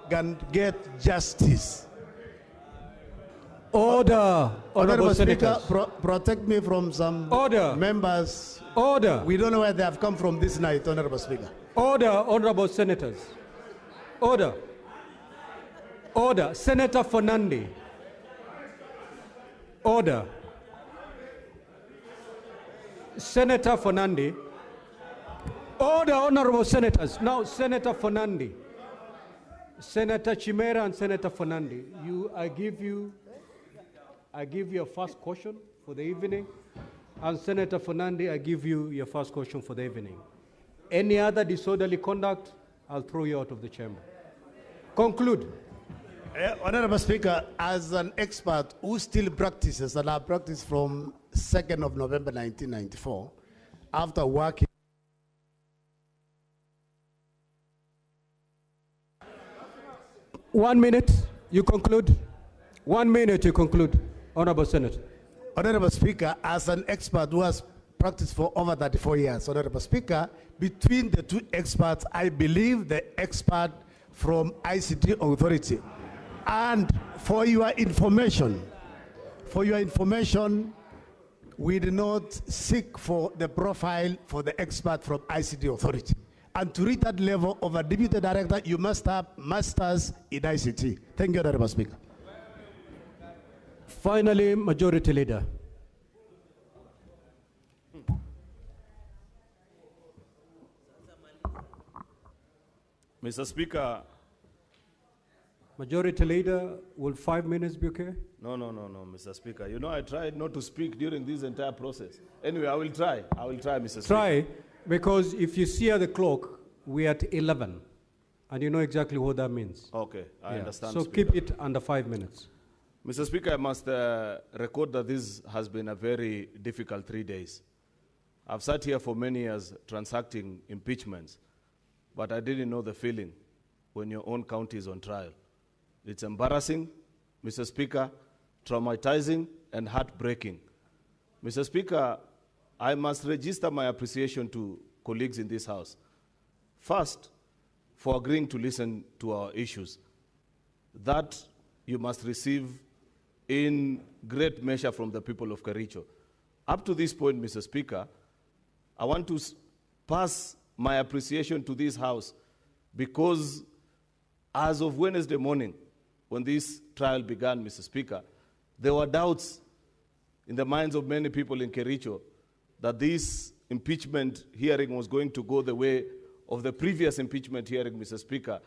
can get justice. Order, Honorable Speaker, Senators. protect me from some members. Order. We don't know where they have come from this night, Honorable Speaker. Order, Honorable Senators. Order. Order. Senator Fernandi. Order. Senator Fernandi. Order, Honorable Senators. Now, Senator Fernandi. Senator Chimera and Senator Fernandi, I give you a first question for the evening. And Senator Fernandi, I give you your first question for the evening. Any other disorderly conduct, I'll throw you out of the chamber. Conclude. Honorable Speaker, as an expert who still practices, and I practiced from 2nd of November 1994, after working. One minute, you conclude. 1 minute, you conclude. Honorable Senator. Honorable Speaker, as an expert who has practiced for over 34 years, Honorable Speaker, between the two experts, I believe the expert from ICT Authority. And for your information, we did not seek for the profile for the expert from ICT Authority. And to reach that level of a deputy director, you must have masters in ICT. Thank you, Honorable Speaker. Finally, Majority Leader. Mr. Speaker. Majority Leader, will 5 minutes be okay? No, Mr. Speaker. You know, I tried not to speak during this entire process. Anyway, I will try, Mr. Speaker. Try, because if you see at the clock, we're at 11, and you know exactly what that means. Okay, I understand, So Speaker. keep it under 5 minutes. Mr. Speaker, I must record that this has been a very difficult 3 days. I've sat here for many years transacting impeachments, but I didn't know the feeling when your own county is on trial. It's embarrassing, Mr. Speaker, traumatizing, and heartbreaking. Mr. Speaker, I must register my appreciation to colleagues in this House. First, for agreeing to listen to our issues. That you must receive in great measure from the people of Kericho. Up to this point, Mr. Speaker, I want to pass my appreciation to this House because as of Wednesday morning, when this trial began, Mr. Speaker, there were doubts in the minds of many people in Kericho that this impeachment hearing was going to go the way of the previous impeachment hearing, Mr. Speaker,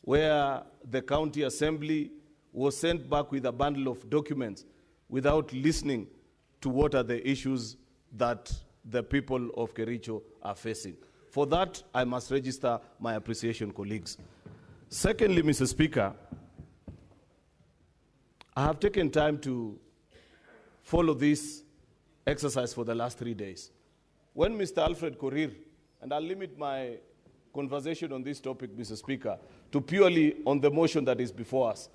where the county assembly was sent back with a bundle of documents without listening to what are the issues that the people of Kericho are facing. For that, I must register my appreciation, colleagues. Secondly, Mr. Speaker, I have taken time to follow this exercise for the last 3 days. When Mr. Alfred Korir, and I'll limit my conversation on this topic, Mr. Speaker, to purely on the motion that is before us.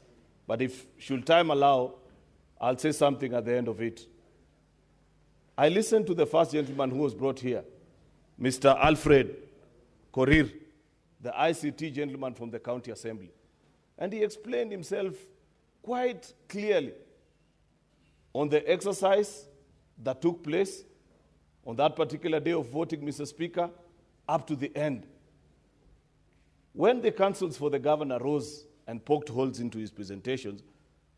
But if should time allow, I'll say something at the end of it. I listened to the first gentleman who was brought here, Mr. Alfred Korir, the ICT gentleman from the county assembly. And he explained himself quite clearly on the exercise that took place on that particular day of voting, Mr. Speaker, up to the end. When the counsels for the governor rose and poked holes into his presentations,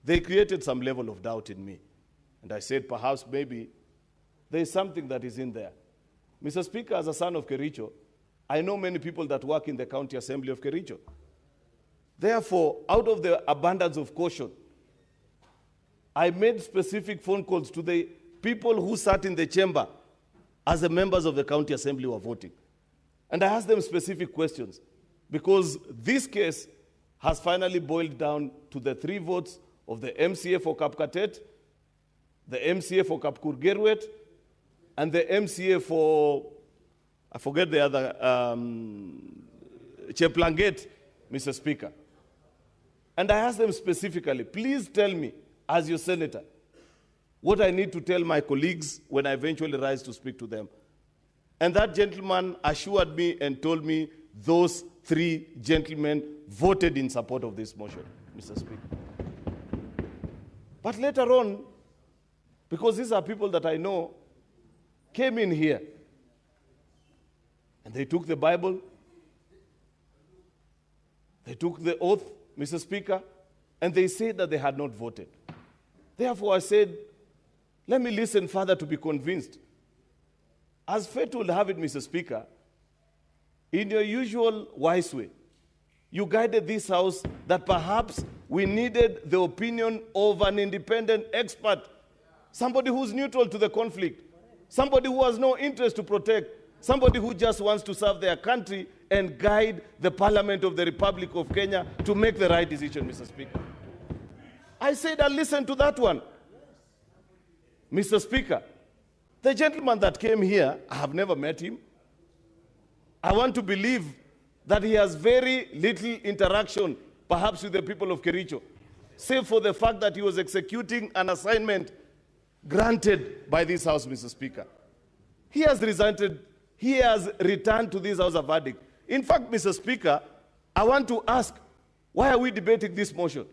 they created some level of doubt in me. And I said, perhaps maybe there is something that is in there. Mr. Speaker, as a son of Kericho, I know many people that work in the county assembly of Kericho. Therefore, out of the abundance of caution, I made specific phone calls to the people who sat in the chamber as the members of the county assembly were voting. And I asked them specific questions because this case has finally boiled down to the 3 votes of the MCA for Kapkatet, the MCA for Kapkurgerwet, and the MCA for, I forget the other, Cheplanget, Mr. Speaker. And I asked them specifically, please tell me, as your senator, what I need to tell my colleagues when I eventually rise to speak to them. And that gentleman assured me and told me those 3 gentlemen voted in support of this motion, Mr. Speaker. But later on, because these are people that I know, came in here and they took the Bible, they took the oath, Mr. Speaker, and they said that they had not voted. Therefore, I said, let me listen further to be convinced. As fate will have it, Mr. Speaker, in your usual wise way, you guided this House that perhaps we needed the opinion of an independent expert, somebody who's neutral to the conflict, somebody who has no interest to protect, somebody who just wants to serve their country and guide the Parliament of the Republic of Kenya to make the right decision, Mr. Speaker. I said I'll listen to that one. Mr. Speaker, the gentleman that came here, I have never met him. I want to believe that he has very little interaction, perhaps with the people of Kericho, save for the fact that he was executing an assignment granted by this House, Mr. Speaker. He has returned to this House a verdict. In fact, Mr. Speaker, I want to ask, why are we debating this motion?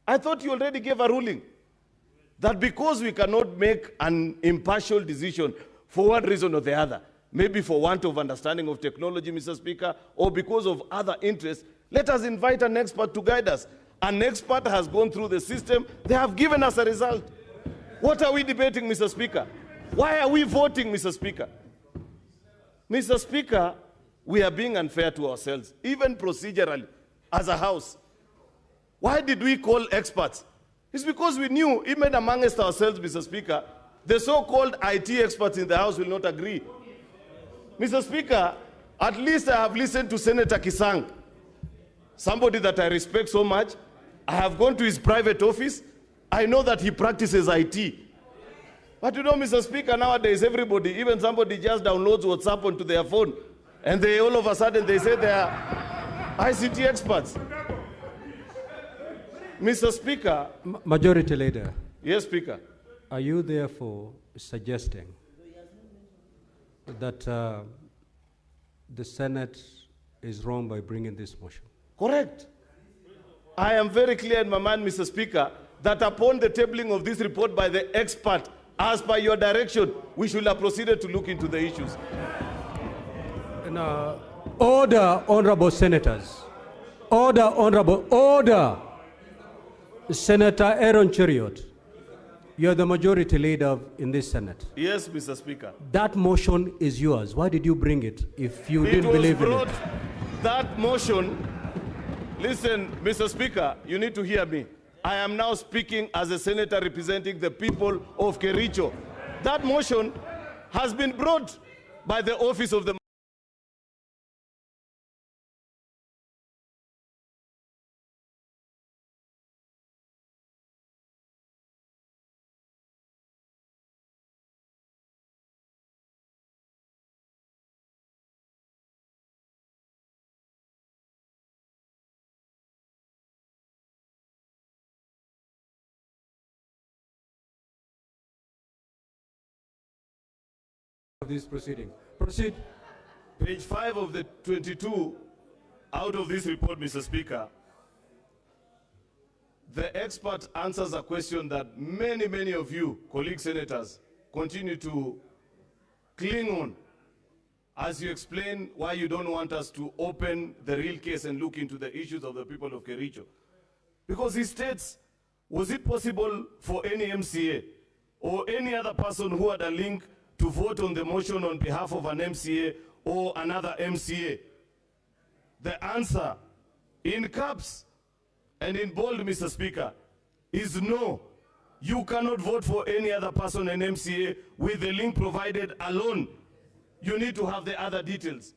I thought you already gave a ruling that because we cannot make an impartial decision for one reason or the other, maybe for want of understanding of technology, Mr. Speaker, or because of other interests, let us invite an expert to guide us. An expert has gone through the system. They have given us a result. What are we debating, Mr. Speaker? Why are we voting, Mr. Speaker? Mr. Speaker, we are being unfair to ourselves, even procedurally, as a House. Why did we call experts? It's because we knew, even amongst ourselves, Mr. Speaker, the so-called IT experts in the House will not agree. Mr. Speaker, at least I have listened to Senator Kisang, somebody that I respect so much. I have gone to his private office. I know that he practices IT. But you know, Mr. Speaker, nowadays everybody, even somebody just downloads WhatsApp onto their phone, and they all of a sudden they say they are ICT experts. Mr. Speaker. Majority Leader. Yes, Speaker. Are you therefore suggesting that the Senate is wrong by bringing this motion? Correct. I am very clear in my mind, Mr. Speaker, that upon the tabling of this report by the expert, as per your direction, we should have proceeded to look into the issues. Order, honorable senators. Order. Senator Aaron Cheriot, you're the majority leader in this Senate. Yes, Mr. Speaker. That motion is yours. Why did you bring it if you didn't believe in it? That motion, listen, Mr. Speaker, you need to hear me. I am now speaking as a senator representing the people of Kericho. That motion has been brought by the office of the this proceeding. Proceed. Page 5 of the 22 out of this report, Mr. Speaker, the expert answers a question that many of you, colleague senators, continue to cling on as you explain why you don't want us to open the real case and look into the issues of the people of Kericho. Because he states, was it possible for any MCA or any other person who had a link to vote on the motion on behalf of an MCA or another MCA? The answer, in caps and in bold, Mr. Speaker, is no. You cannot vote for any other person, an MCA, with the link provided alone. You need to have the other details.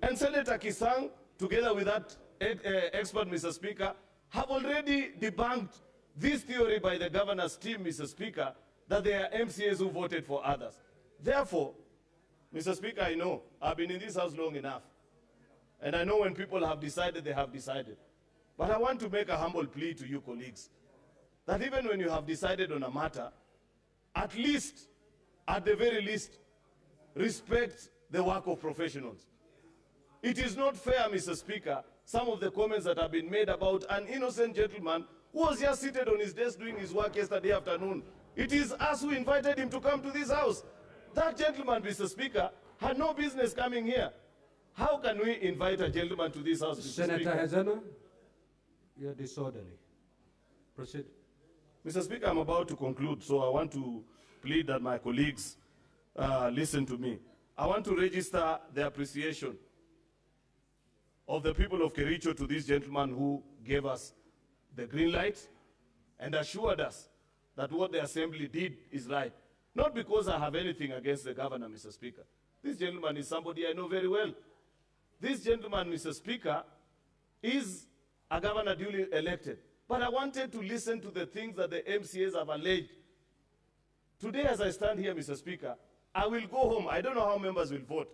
And Senator Kisang, together with that expert, Mr. Speaker, have already debunked this theory by the governor's team, Mr. Speaker, that there are MCAs who voted for others. Therefore, Mr. Speaker, I know, I've been in this house long enough. And I know when people have decided, they have decided. But I want to make a humble plea to you, colleagues, that even when you have decided on a matter, at least, at the very least, respect the work of professionals. It is not fair, Mr. Speaker, some of the comments that have been made about an innocent gentleman who was just seated on his desk doing his work yesterday afternoon. It is us who invited him to come to this house. That gentleman, Mr. Speaker, had no business coming here. How can we invite a gentleman to this house, Mr. Senator Speaker? Hazana, you're disorderly. Proceed. Mr. Speaker, I'm about to conclude, so I want to plead that my colleagues listen to me. I want to register the appreciation of the people of Kericho to this gentleman who gave us the green light and assured us that what the Assembly did is right. Not because I have anything against the governor, Mr. Speaker. This gentleman is somebody I know very well. This gentleman, Mr. Speaker, is a governor duly elected. But I wanted to listen to the things that the MCAs have alleged. Today, as I stand here, Mr. Speaker, I will go home. I don't know how members will vote.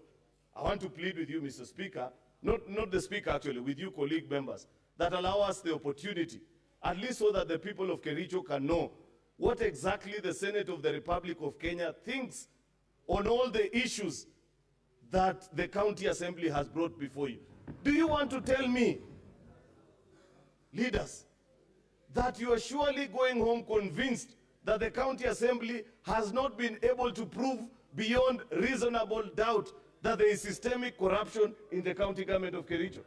I want to plead with you, Mr. Speaker, not the Speaker actually, with you colleague members, that allow us the opportunity, at least so that the people of Kericho can know what exactly the Senate of the Republic of Kenya thinks on all the issues that the County Assembly has brought before you. Do you want to tell me, leaders, that you are surely going home convinced that the County Assembly has not been able to prove beyond reasonable doubt that there is systemic corruption in the county government of Kericho?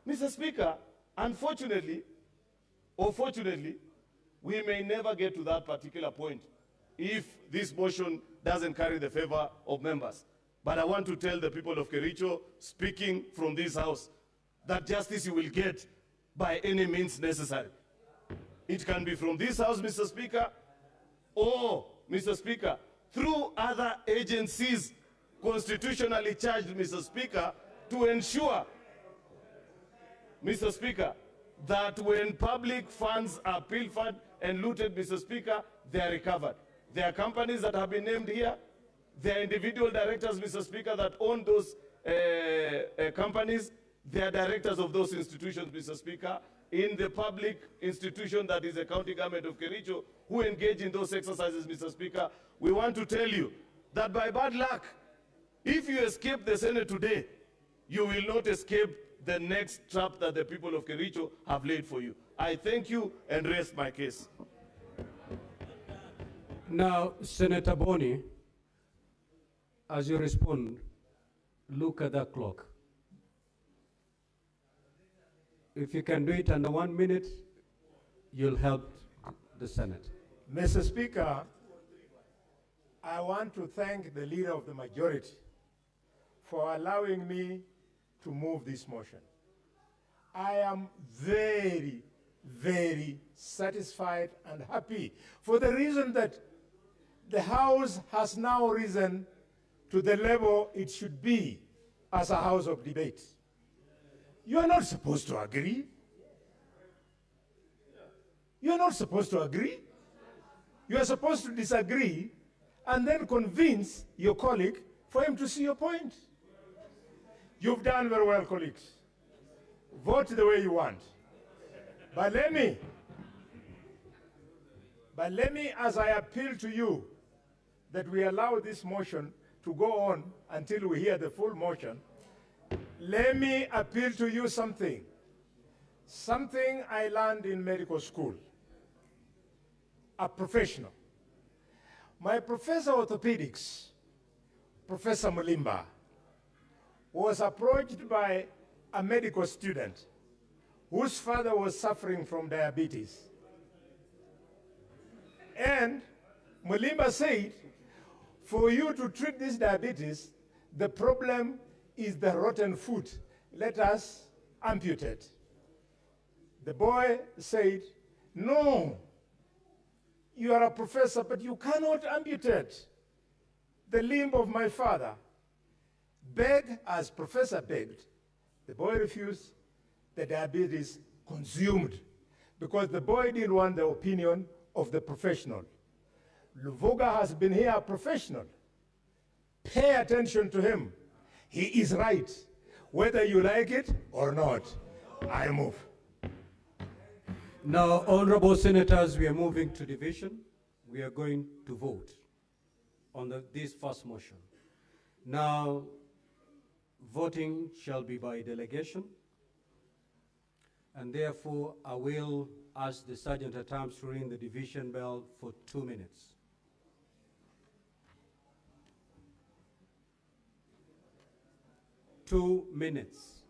Mr. Speaker, unfortunately, or fortunately, we may never get to that particular point if this motion doesn't carry the favor of members. But I want to tell the people of Kericho, speaking from this house, that justice you will get by any means necessary. It can be from this house, Mr. Speaker, or, Mr. Speaker, through other agencies constitutionally charged, Mr. Speaker, to ensure, Mr. Speaker, that when public funds are pilfered and looted, Mr. Speaker, they are recovered. There are companies that have been named here. There are individual directors, Mr. Speaker, that own those companies. They are directors of those institutions, Mr. Speaker, in the public institution that is the county government of Kericho, who engage in those exercises, Mr. Speaker. We want to tell you that by bad luck, if you escape the Senate today, you will not escape the next trap that the people of Kericho have laid for you. I thank you and rest my case. Now, Senator Boni, as you respond, look at that clock. If you can do it under 1 minute, you'll help the Senate. Mr. Speaker, I want to thank the leader of the majority for allowing me to move this motion. I am very, very satisfied and happy for the reason that the House has now risen to the level it should be as a house of debate. You are not supposed to agree. You are not supposed to agree. You are supposed to disagree and then convince your colleague for him to see your point. You've done very well, colleagues. Vote the way you want. But let me, as I appeal to you, that we allow this motion to go on until we hear the full motion, Let me appeal to you something. Something I learned in medical school. A professional. My professor of orthopedics, Professor Mulimba, was approached by a medical student whose father was suffering from diabetes. And Mulimba said, for you to treat this diabetes, the problem is the rotten foot. Let us amputate. The boy said, no, you are a professor, but you cannot amputate the limb of my father. Beg as professor begged. The boy refused. The diabetes consumed because the boy didn't want the opinion of the professional. Luvuga has been here a professional. Pay attention to him. He is right, whether you like it or not. I move. Now, honorable senators, we are moving to division. We are going to vote on this first motion. Now, voting shall be by delegation, and therefore I will ask the sergeant at arms to ring the division bell for 2 minutes. Two minutes.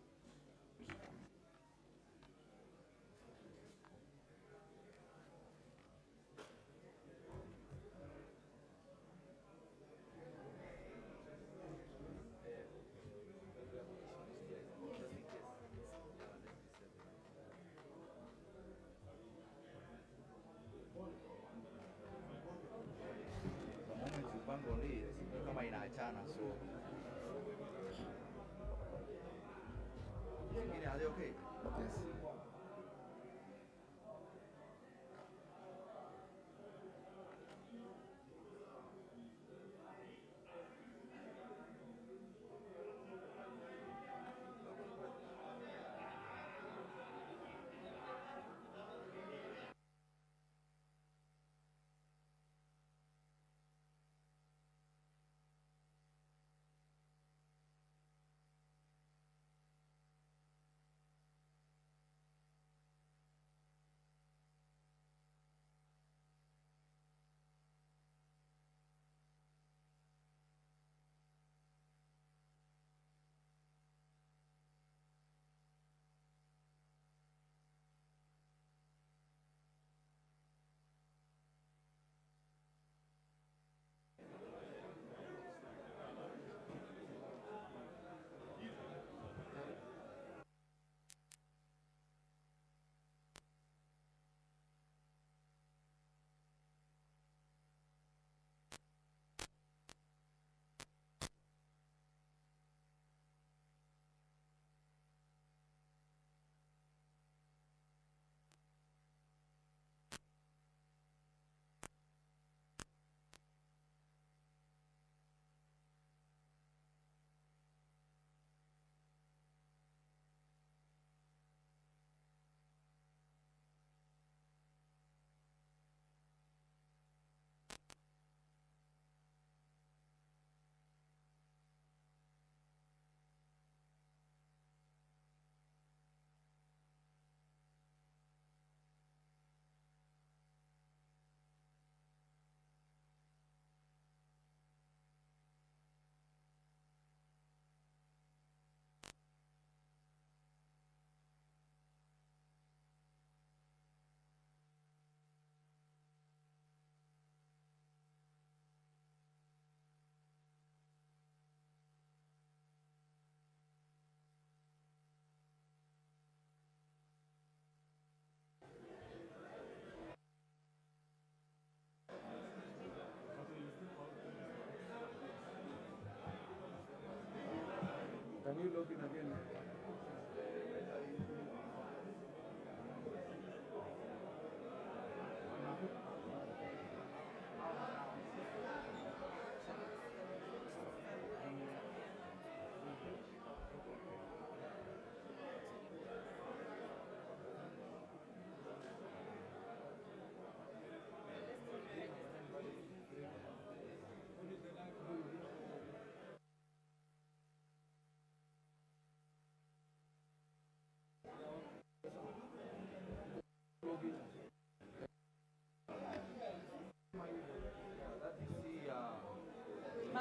Can you log in again?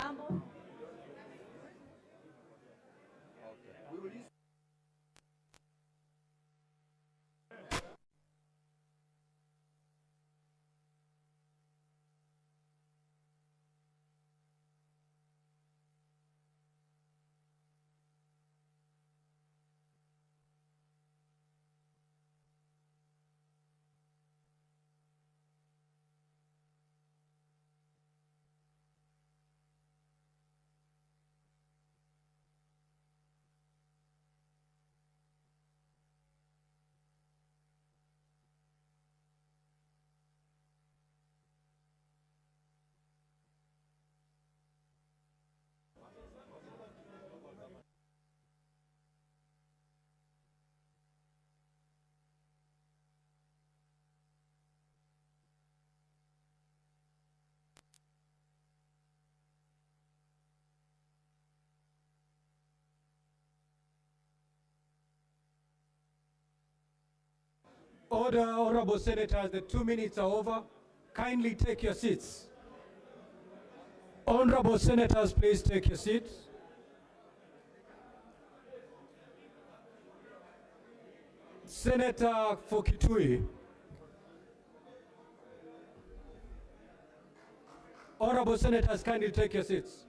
Mambo. Order, honorable senators, the 2 minutes are over. Kindly take your seats. Honorable senators, please take your seats. Senator for Kitui. Honorable senators, kindly take your seats.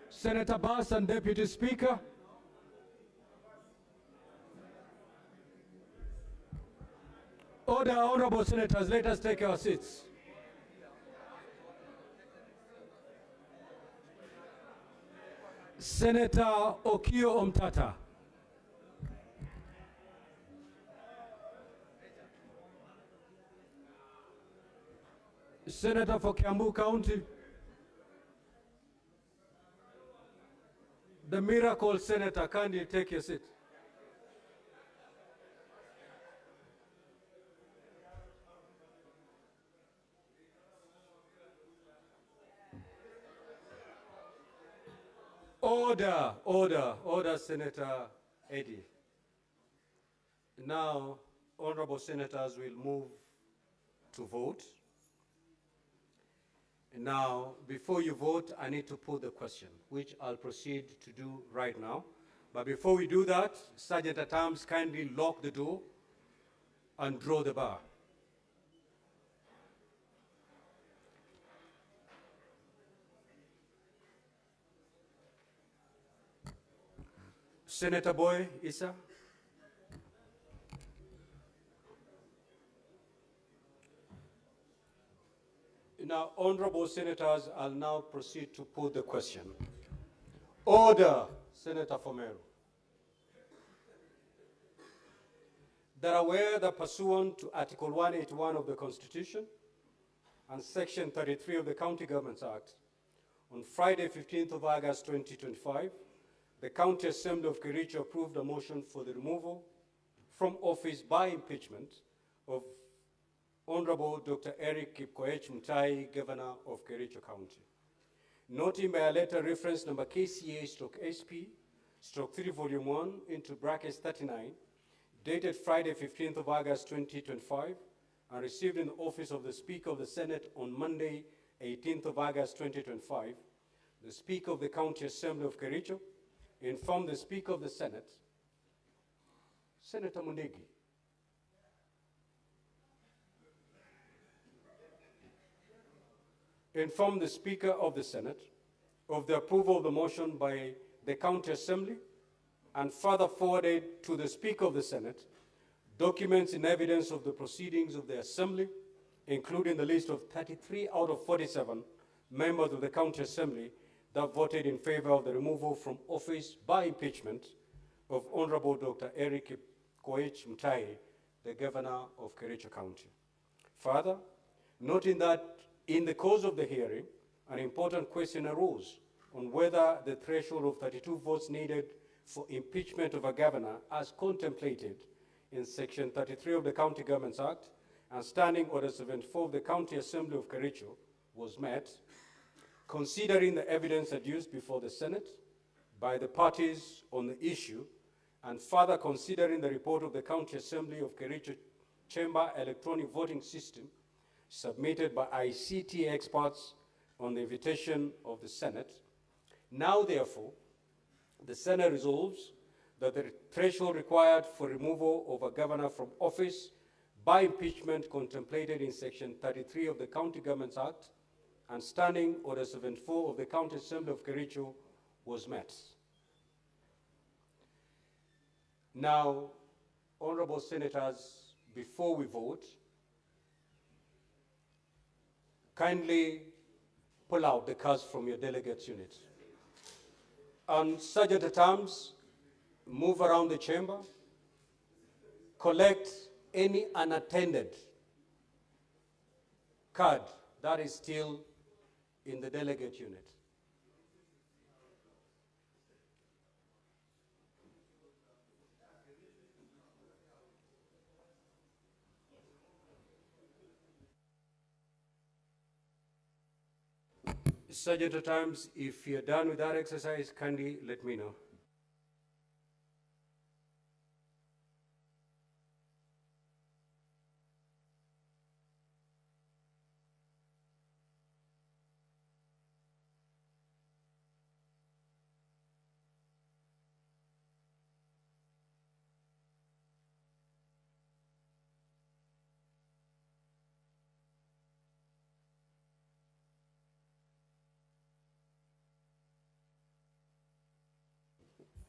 Senator Bass and Deputy Speaker. Order, honorable senators, let us take our seats. Senator Okio Omtata. Senator for Kiambu County. The miracle senator, kindly take your seat. Order, Senator Eddie. Now, honorable senators will move to vote. Now, before you vote, I need to put the question, which I'll proceed to do right now. But before we do that, Sergeant at Arms, kindly lock the door and draw the bar. Senator Boy Issa. Now, honorable senators, I'll now proceed to put the question. Order, Senator Fomero. That aware that pursuant to Article 181 of the Constitution and Section 33 of the County Governments Act, on Friday, 15th of August 2025, the County Assembly of Kericho approved a motion for the removal from office by impeachment of Honorable Dr. Eric Kipkoech MUTAI, Governor of Kericho County. Noting by a letter reference number KCA/SP/3 Volume 1 into brackets 39, dated Friday, 15th of August 2025, and received in the office of the Speaker of the Senate on Monday, 18th of August 2025, the Speaker of the County Assembly of Kericho informed the Speaker of the Senate, Senator Mundegi, informed the Speaker of the Senate of the approval of the motion by the County Assembly and further forwarded to the Speaker of the Senate documents in evidence of the proceedings of the Assembly, including the list of 33 out of 47 members of the County Assembly that voted in favor of the removal from office by impeachment of Honorable Dr. Eric Kipkoech MUTAI, the Governor of Kericho County. Further, noting that in the course of the hearing, an important question arose on whether the threshold of 32 votes needed for impeachment of a governor, as contemplated in Section 33 of the County Governments Act and Standing Order 74 of the County Assembly of Kericho, was met. Considering the evidence adduced before the Senate by the parties on the issue, and further considering the report of the County Assembly of Kericho Chamber electronic voting system submitted by ICT experts on the invitation of the Senate. Now, therefore, the Senate resolves that the threshold required for removal of a governor from office by impeachment contemplated in Section 33 of the County Governments Act and Standing Order 74 of the County Assembly of Kericho was met. Now, honorable senators, before we vote, kindly pull out the cards from your delegates unit. And Sergeant at Arms, move around the chamber, collect any unattended card that is still in the delegate unit. Sergeant at Arms, if you're done with that exercise, kindly let me know.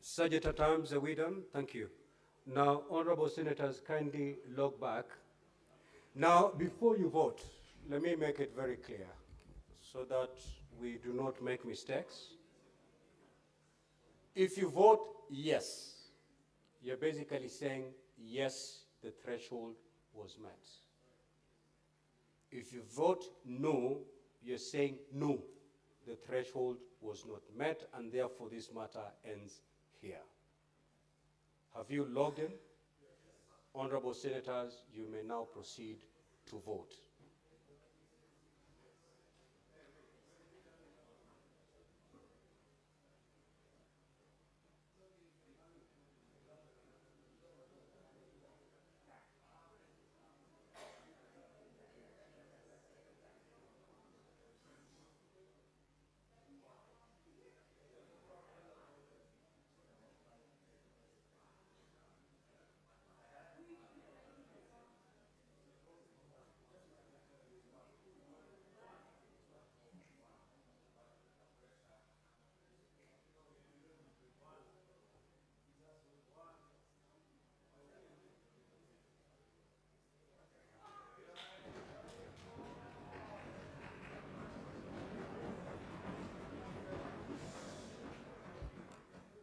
Sergeant at Arms, are we done? Thank you. Now, honorable senators, kindly log back. Now, before you vote, let me make it very clear so that we do not make mistakes. If you vote yes, you're basically saying yes, the threshold was met. If you vote no, you're saying no, the threshold was not met, and therefore this matter ends here. Have you logged in? Honorable senators, you may now proceed to vote.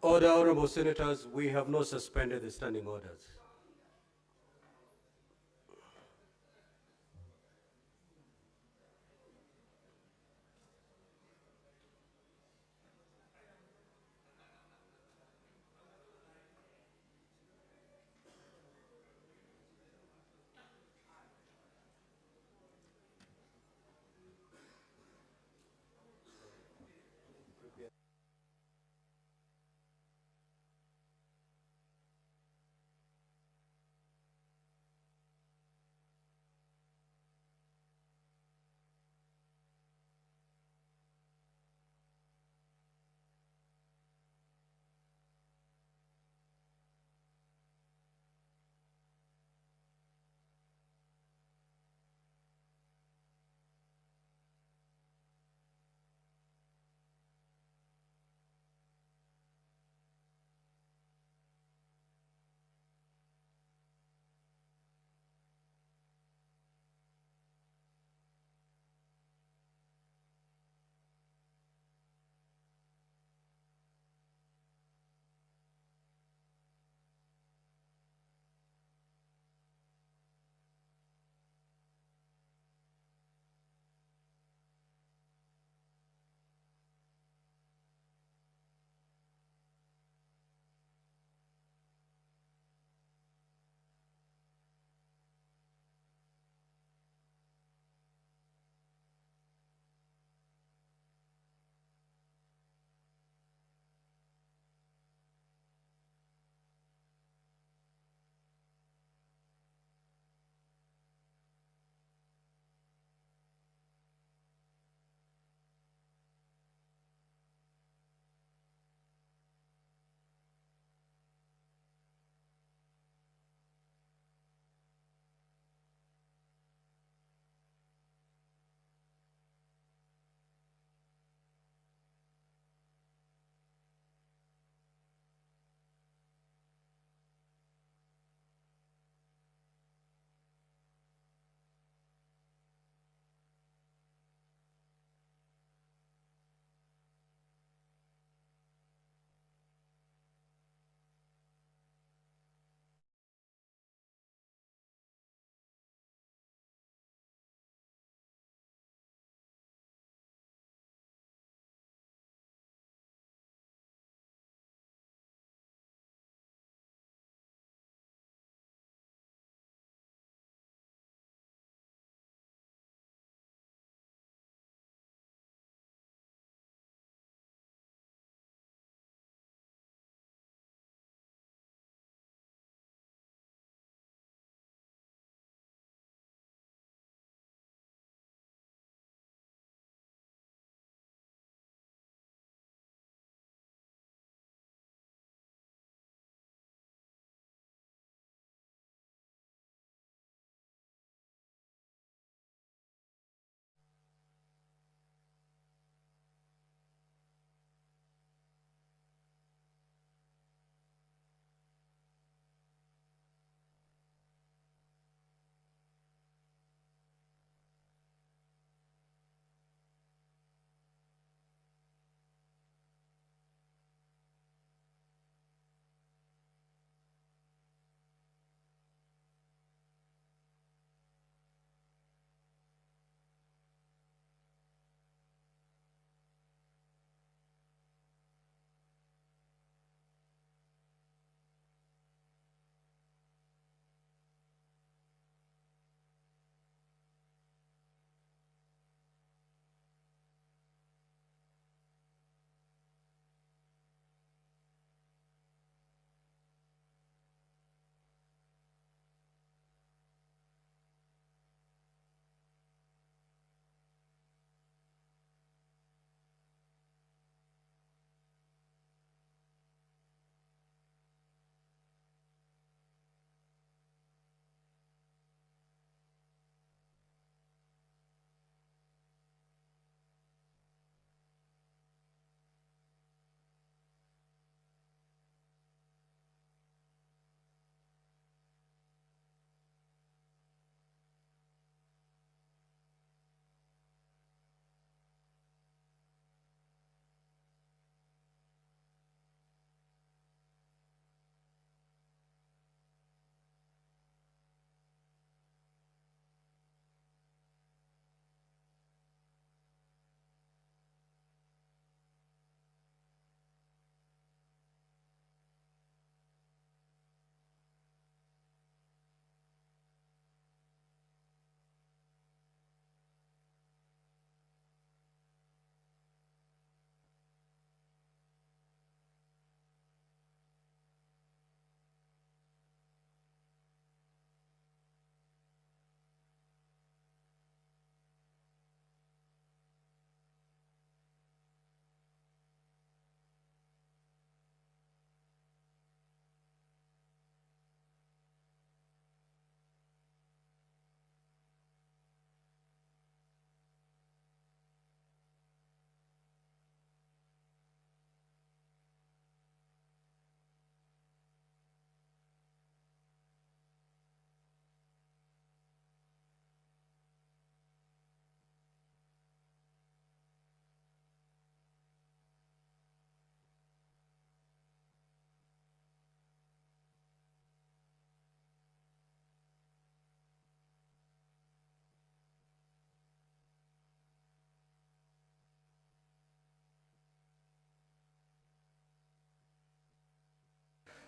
Order, honorable senators, we have not suspended the standing orders.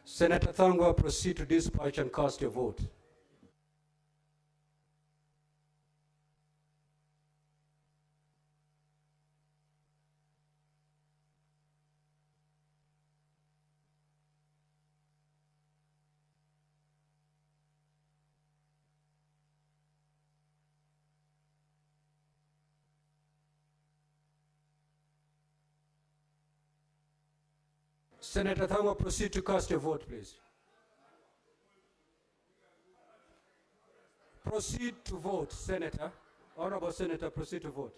Senator Thangwa, proceed to dispatch and cast your vote. Senator Thangwa, proceed to cast your vote, please. Proceed to vote, Senator. Honorable Senator, proceed to vote.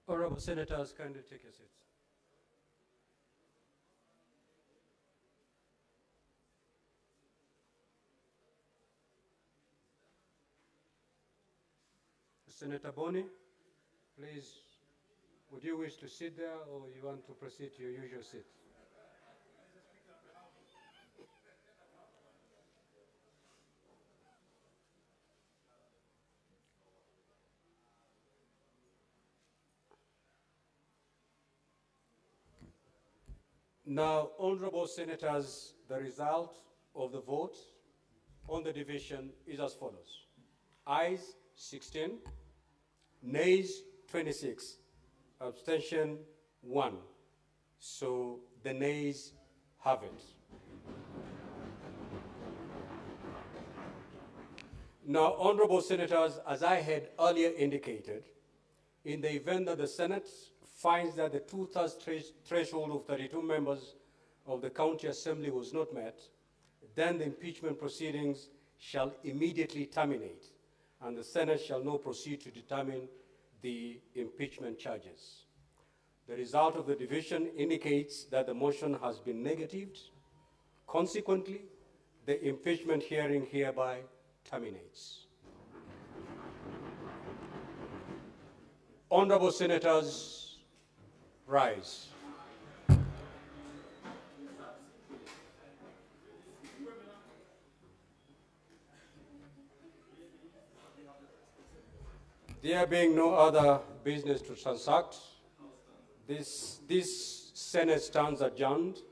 Honorable Senators, kindly take your seats. Senator Boni, please, would you wish to sit there or you want to proceed to your usual seat? Now, honorable senators, the result of the vote on the division is as follows. Ayes 16, nays 26, abstention 1. So the nays have it. Now, honorable senators, as I had earlier indicated, in the event that the Senate finds that the two-thirds threshold of 32 members of the County Assembly was not met, then the impeachment proceedings shall immediately terminate, and the Senate shall now proceed to determine the impeachment charges. The result of the division indicates that the motion has been negatived. Consequently, the impeachment hearing hereby terminates. Honorable senators, rise. There being no other business to transact, this Senate stands adjourned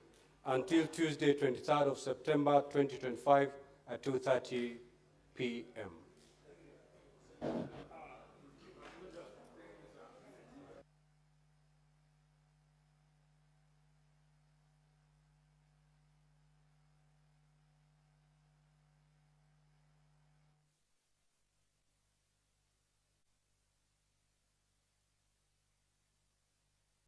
until Tuesday, 23rd of September, 2025 at 2:30 p.m.